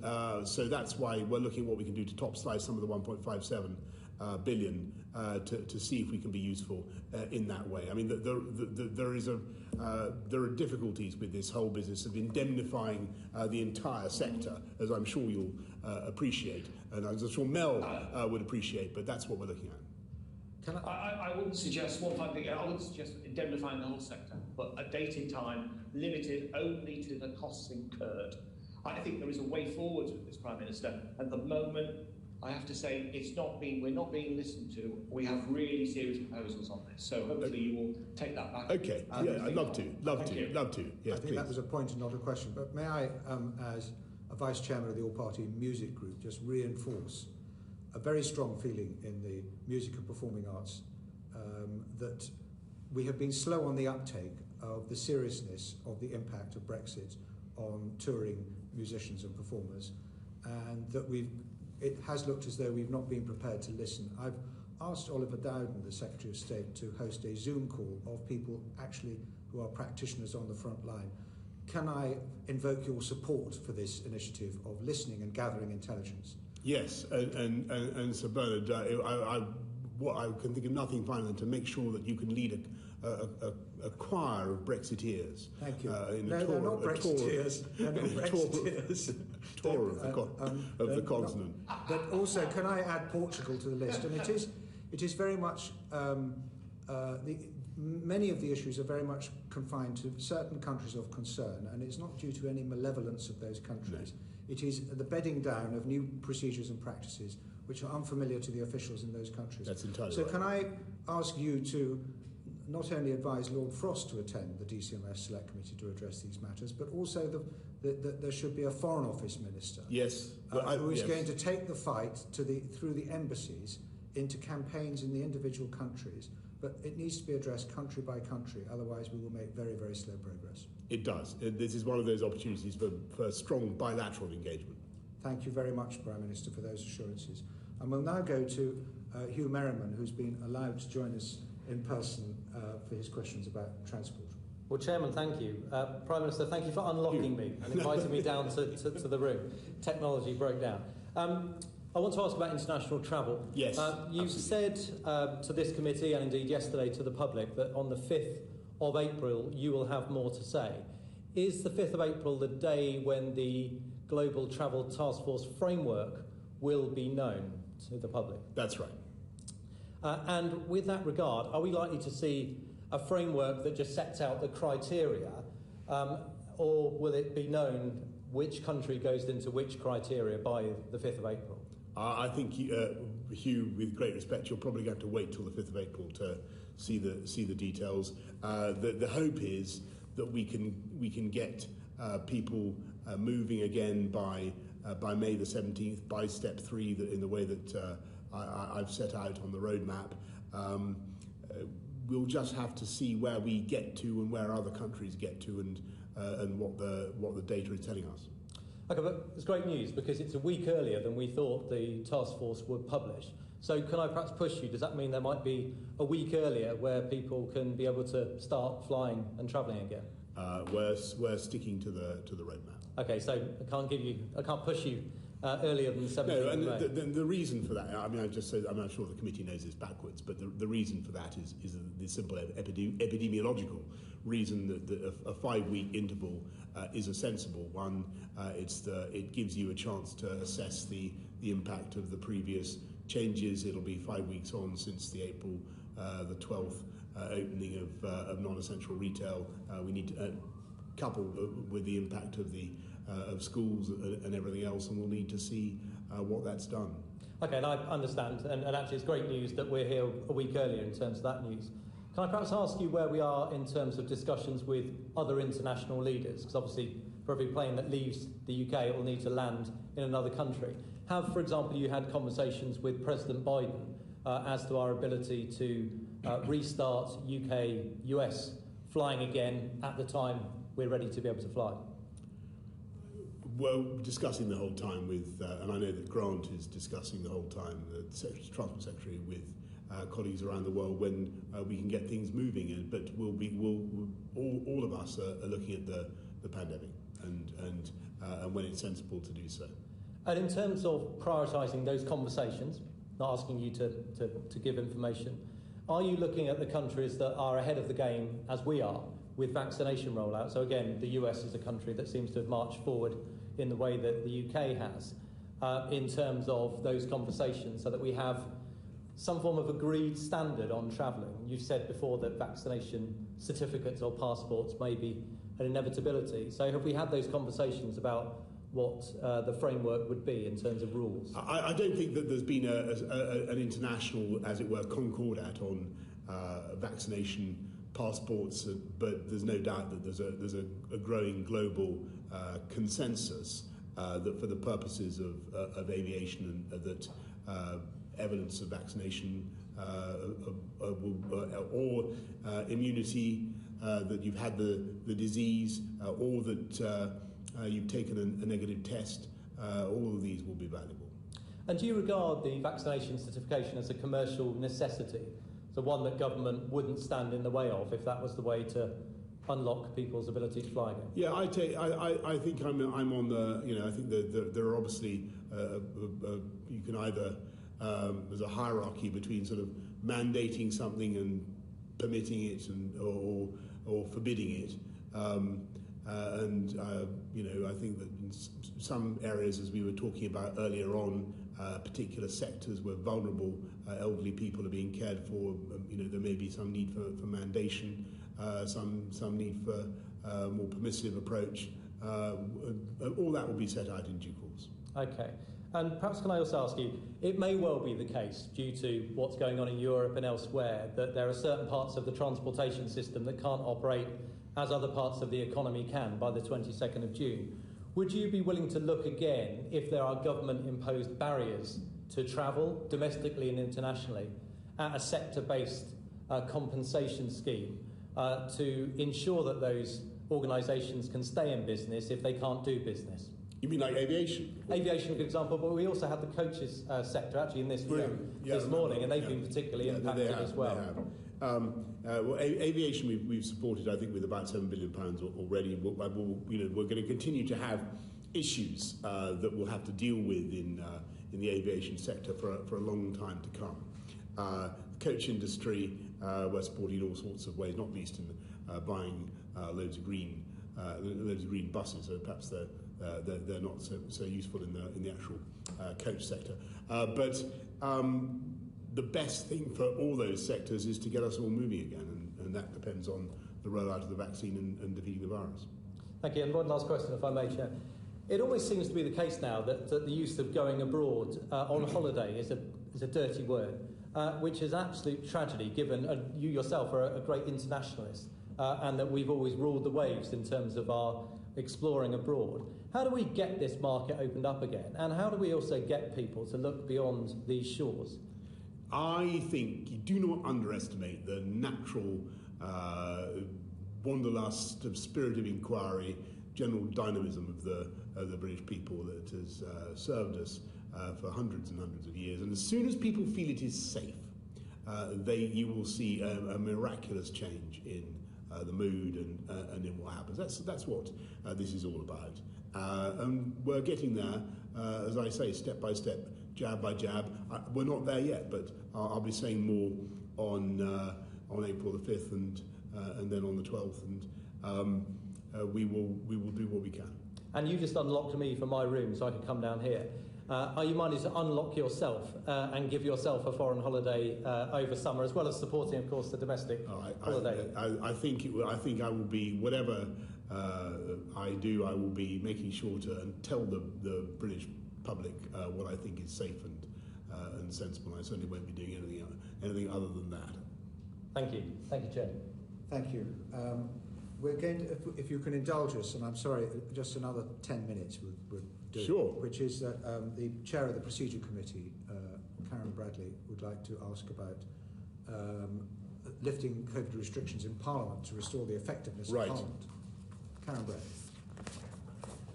so that's why we're looking at what we can do to top slice some of the 1.57 billion to see if we can be useful in that way. I mean, there are difficulties with this whole business of indemnifying the entire sector, as I'm sure you'll appreciate, and as I'm sure Mel would appreciate. But that's what we're looking at. I wouldn't suggest one final thing. I wouldn't suggest indemnifying the whole sector, but a date in time limited only to the costs incurred. I think there is a way forward with this, Prime Minister. At the moment, I have to say we're not being listened to. We have really serious proposals on this, so hopefully you will take that back. Okay, yeah, I'd love to. Yes, I think that was a point and not a question. But may I, as a Vice Chairman of the All-Party Music Group, just reinforce a very strong feeling in the music and performing arts that we have been slow on the uptake of the seriousness of the impact of Brexit on touring musicians and performers, and that it has looked as though we've not been prepared to listen. I've asked Oliver Dowden, the Secretary of State, to host a Zoom call of people actually who are practitioners on the front line. Can I invoke your support for this initiative of listening and gathering intelligence? Yes, and Sir Bernard, I can think of nothing finer than to make sure that you can lead a choir of Brexiteers. Thank you. They're not Brexiteers. They're not Brexiteers. Tour of the continent. But also, can I add Portugal to the list? And it is very much many of the issues are very much confined to certain countries of concern, and it's not due to any malevolence of those countries. No. It is the bedding down of new procedures and practices which are unfamiliar to the officials in those countries. That's entirely so right. Can I ask you to not only advise Lord Frost to attend the DCMS Select Committee to address these matters, but also that there should be a Foreign Office Minister yes, who is going to take the fight through the embassies into campaigns in the individual countries. But it needs to be addressed country by country, otherwise we will make very, very slow progress. It does. This is one of those opportunities for strong bilateral engagement. Thank you very much, Prime Minister, for those assurances. And we'll now go to Hugh Merriman, who's been allowed to join us in person for his questions about transport. Well, Chairman, thank you. Prime Minister, thank you for unlocking me and inviting me down to the room. Technology broke down. I want to ask about international travel. Yes. You've said to this committee and indeed yesterday to the public that on the 5th of April you will have more to say. Is the 5th of April the day when the Global Travel Task Force framework will be known to the public? That's right. And with that regard, are we likely to see a framework that just sets out the criteria, or will it be known which country goes into which criteria by the 5th of April? I think, Hugh, with great respect, you're probably going to wait till the 5th of April to see the details. The hope is that we can get people moving again by May the 17th, by step 3, in the way that I've set out on the roadmap. We'll just have to see where we get to and where other countries get to, and what the data is telling us. Okay, but it's great news because it's a week earlier than we thought the task force would publish. So can I perhaps push you? Does that mean there might be a week earlier where people can be able to start flying and travelling again? We're sticking to the roadmap. Okay, so I can't push you earlier than the 17th No, of May. and the reason for that, I mean, I just said, I'm not sure the committee knows this backwards, but the reason for that is the simple epidemiological reason that a 5-week interval is a sensible one. It gives you a chance to assess the impact of the previous changes. It'll be 5 weeks on since the April the 12th opening of non-essential retail. We need to couple with the impact of schools and everything else, and we'll need to see what that's done. Okay, and I understand, and actually it's great news that we're here a week earlier in terms of that news. Can I perhaps ask you where we are in terms of discussions with other international leaders? Because obviously for every plane that leaves the UK, it will need to land in another country. Have, for example, you had conversations with President Biden as to our ability to restart UK-US flying again at the time we're ready to be able to fly? Well, discussing the whole time with, and I know that Grant is discussing the whole time, the Transport Secretary, with colleagues around the world when we can get things moving. But all of us are looking at the pandemic and when it's sensible to do so. And in terms of prioritising those conversations, not asking you to give information, are you looking at the countries that are ahead of the game as we are with vaccination rollout? So again, the US is a country that seems to have marched forward in the way that the UK has in terms of those conversations, so that we have some form of agreed standard on travelling. You've said before that vaccination certificates or passports may be an inevitability. So have we had those conversations about what the framework would be in terms of rules? I don't think that there's been an international, as it were, concordat on vaccination passports, but there's no doubt that there's a growing global consensus that for the purposes of aviation and that evidence of vaccination or immunity, that you've had the disease, or that you've taken a negative test, all of these will be valuable. And do you regard the vaccination certification as a commercial necessity? So one that government wouldn't stand in the way of if that was the way to unlock people's ability to fly again? Yeah, I think I'm on the, I think that there are obviously, you can either, there's a hierarchy between sort of mandating something and permitting it or forbidding it. You know, I think that in some areas, as we were talking about earlier on, particular sectors where vulnerable elderly people are being cared for, you know, there may be some need for mandation, some need for a more permissive approach. All that will be set out in due course. Okay. And perhaps can I also ask you, it may well be the case, due to what's going on in Europe and elsewhere, that there are certain parts of the transportation system that can't operate as other parts of the economy can by the 22nd of June. Would you be willing to look again if there are government-imposed barriers to travel, domestically and internationally, at a sector-based compensation scheme to ensure that those organisations can stay in business if they can't do business? You mean like aviation? Aviation, for example, but we also had the coaches sector actually in this room this morning, and they've been particularly impacted as well. Well, aviation we've supported, I think, with about £7 billion already. We're going to continue to have issues that we'll have to deal with in the aviation sector for a long time to come. Coach industry, we're supporting in all sorts of ways, not least in buying loads of green buses. So perhaps they're not so useful in the actual coach sector. But the best thing for all those sectors is to get us all moving again, and that depends on the rollout of the vaccine and defeating the virus. Thank you. And one last question, if I may, Chair. It always seems to be the case now that the use of going abroad on holiday is a dirty word, which is absolute tragedy, given you yourself are a great internationalist, and that we've always ruled the waves in terms of our exploring abroad. How do we get this market opened up again, and how do we also get people to look beyond these shores? I think you do not underestimate the natural wanderlust of spirit of inquiry, general dynamism of the British people that has served us for hundreds and hundreds of years. And as soon as people feel it is safe, you will see a miraculous change in the mood and in what happens. That's what this is all about. And we're getting there, as I say, step by step, jab by jab. We're not there yet, but I'll be saying more on April the 5th and then on the 12th, and we will do what we can. And you just unlocked me from my room so I could come down here. Are you minded to unlock yourself and give yourself a foreign holiday over summer, as well as supporting, of course, the domestic holiday? I think I will be, whatever I do, I will be making sure to tell the British public what I think is safe and sensible. I certainly won't be doing anything other than that. Thank you. Thank you, Chair. Thank you. We're going to, if you can indulge us, and I'm sorry, just another 10 minutes would do. Sure. Which is that the Chair of the Procedure Committee, Karen Bradley, would like to ask about lifting COVID restrictions in Parliament to restore the effectiveness of Parliament. Karen Bradley.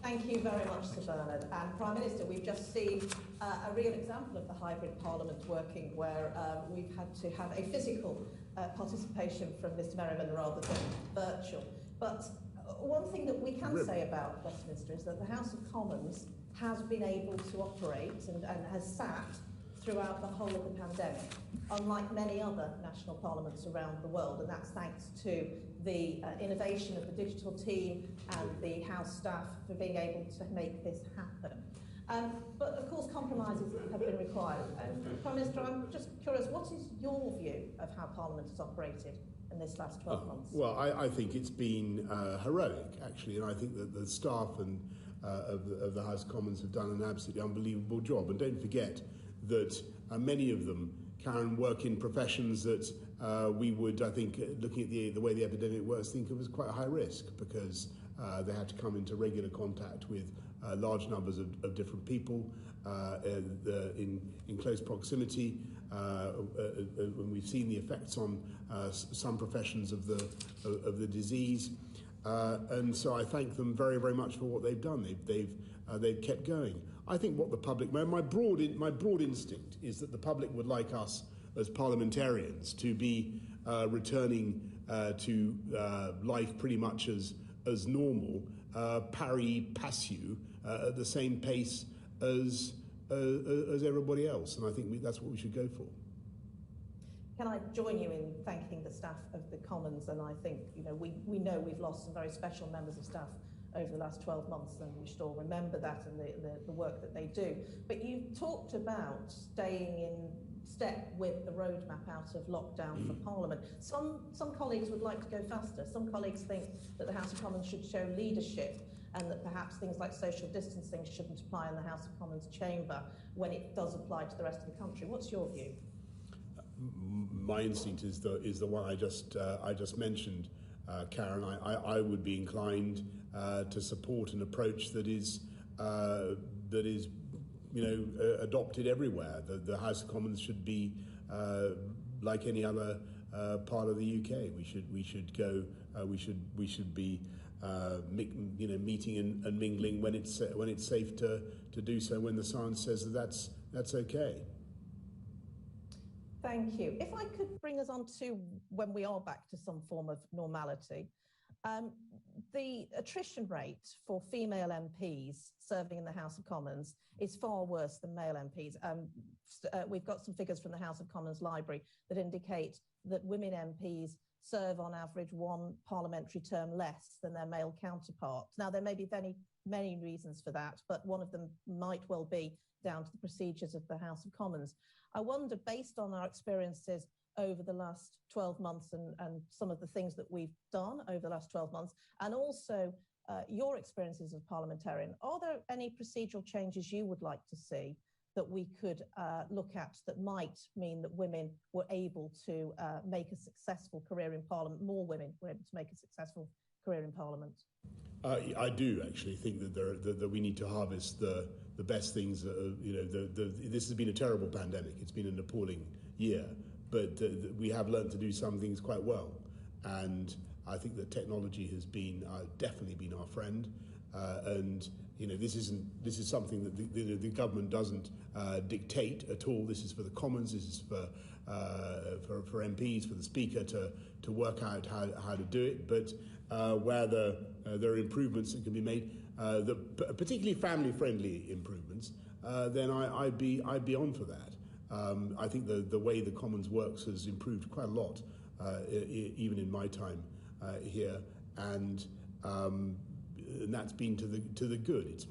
Thank you very much, Sir Bernard. And Prime Minister, we've just seen a real example of the hybrid Parliament working, where we've had to have a physical participation from Mr Merriman rather than virtual. But one thing that we can say about Westminster is that the House of Commons has been able to operate and has sat throughout the whole of the pandemic, unlike many other national parliaments around the world, and that's thanks to the innovation of the digital team and the House staff for being able to make this happen. But of course compromises have been required. Prime Minister, I'm just curious, what is your view of how Parliament has operated in this last 12 months? Well, I think it's been heroic, actually, and I think that the staff of the House of Commons have done an absolutely unbelievable job. And don't forget that many of them, Karen, work in professions that we would, I think, looking at the way the epidemic works, think of as quite a high risk, because they had to come into regular contact with large numbers of different people in close proximity. When we've seen the effects on some professions of the disease, and so I thank them very, very much for what they've done. They've kept going. I think what the public, my broad instinct is that the public would like us as parliamentarians to be returning to life pretty much as normal, pari passu, at the same pace as everybody else, and I think that's what we should go for. Can I join you in thanking the staff of the Commons? And I think, you know, we know we've lost some very special members of staff over the last 12 months, and we should all remember that and the work that they do. But you talked about staying in step with the roadmap out of lockdown for Parliament. Some colleagues would like to go faster. Some colleagues think that the House of Commons should show leadership, and that perhaps things like social distancing shouldn't apply in the House of Commons chamber when it does apply to the rest of the country. What's your view? My instinct is the one I just mentioned, Karen. I would be inclined to support an approach that is adopted everywhere. The House of Commons should be like any other part of the UK. We should be meeting and mingling when it's safe to do so, when the science says that's okay. Thank you. If I could bring us on to when we are back to some form of normality, the attrition rate for female MPs serving in the House of Commons is far worse than male MPs. We've got some figures from the House of Commons Library that indicate that women MPs serve on average one parliamentary term less than their male counterparts. Now, there may be many reasons for that, but one of them might well be down to the procedures of the House of Commons. I wonder, based on our experiences over the last 12 months and some of the things that we've done over the last 12 months, and also your experiences as parliamentarian, are there any procedural changes you would like to see that we could look at that might mean that women were able to make a successful career in Parliament, more women were able to make a successful career in Parliament? I do actually think that we need to harvest the best things. This has been a terrible pandemic. It's been an appalling year, but we have learned to do some things quite well. And I think that technology has been definitely been our friend. And this is something that the government doesn't dictate at all. This is for the Commons. This is for MPs, for the Speaker to work out how to do it. But where there are improvements that can be made, particularly family-friendly improvements, then I'd be on for that. I think the way the Commons works has improved quite a lot, even in my time here, and that's been to the good.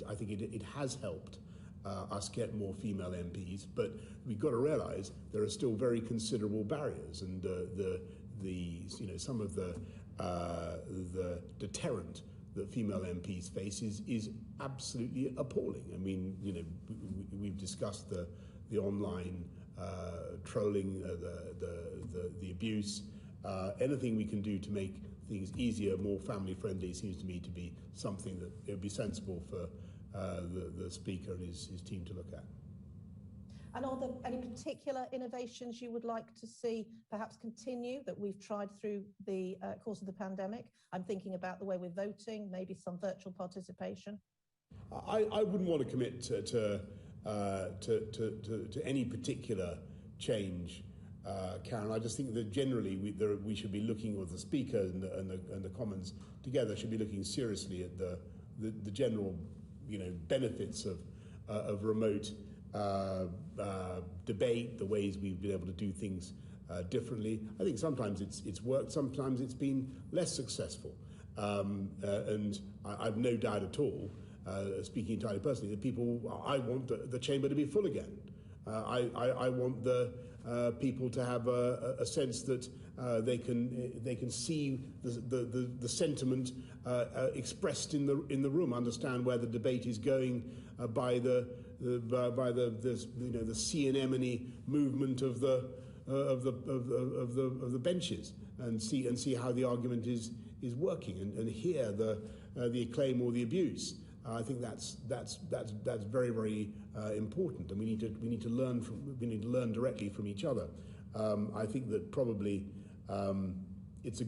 I think it has helped us get more female MPs, but we've got to realise there are still very considerable barriers, and some of the deterrent that female MPs face is absolutely appalling. I mean, we've discussed the online trolling, the abuse. Anything we can do to make things easier, more family friendly, seems to me to be something that it would be sensible for the Speaker and his team to look at. And are there any particular innovations you would like to see perhaps continue that we've tried through the course of the pandemic? I'm thinking about the way we're voting, maybe some virtual participation. I wouldn't want to commit to any particular change, Karen. I just think that generally we should be looking, or the Speaker and the Commons together should be looking seriously at the general benefits of remote debate, the ways we've been able to do things differently. I think sometimes it's worked, sometimes it's been less successful, and I've no doubt at all, speaking entirely personally, that I want the chamber to be full again. I want the people to have a sense that they can see the sentiment expressed in the room, understand where the debate is going by the sea anemone movement of the benches, and see how the argument is working, and hear the acclaim or the abuse. I think that's very, very important, and we need to learn directly from each other. I think that probably it's a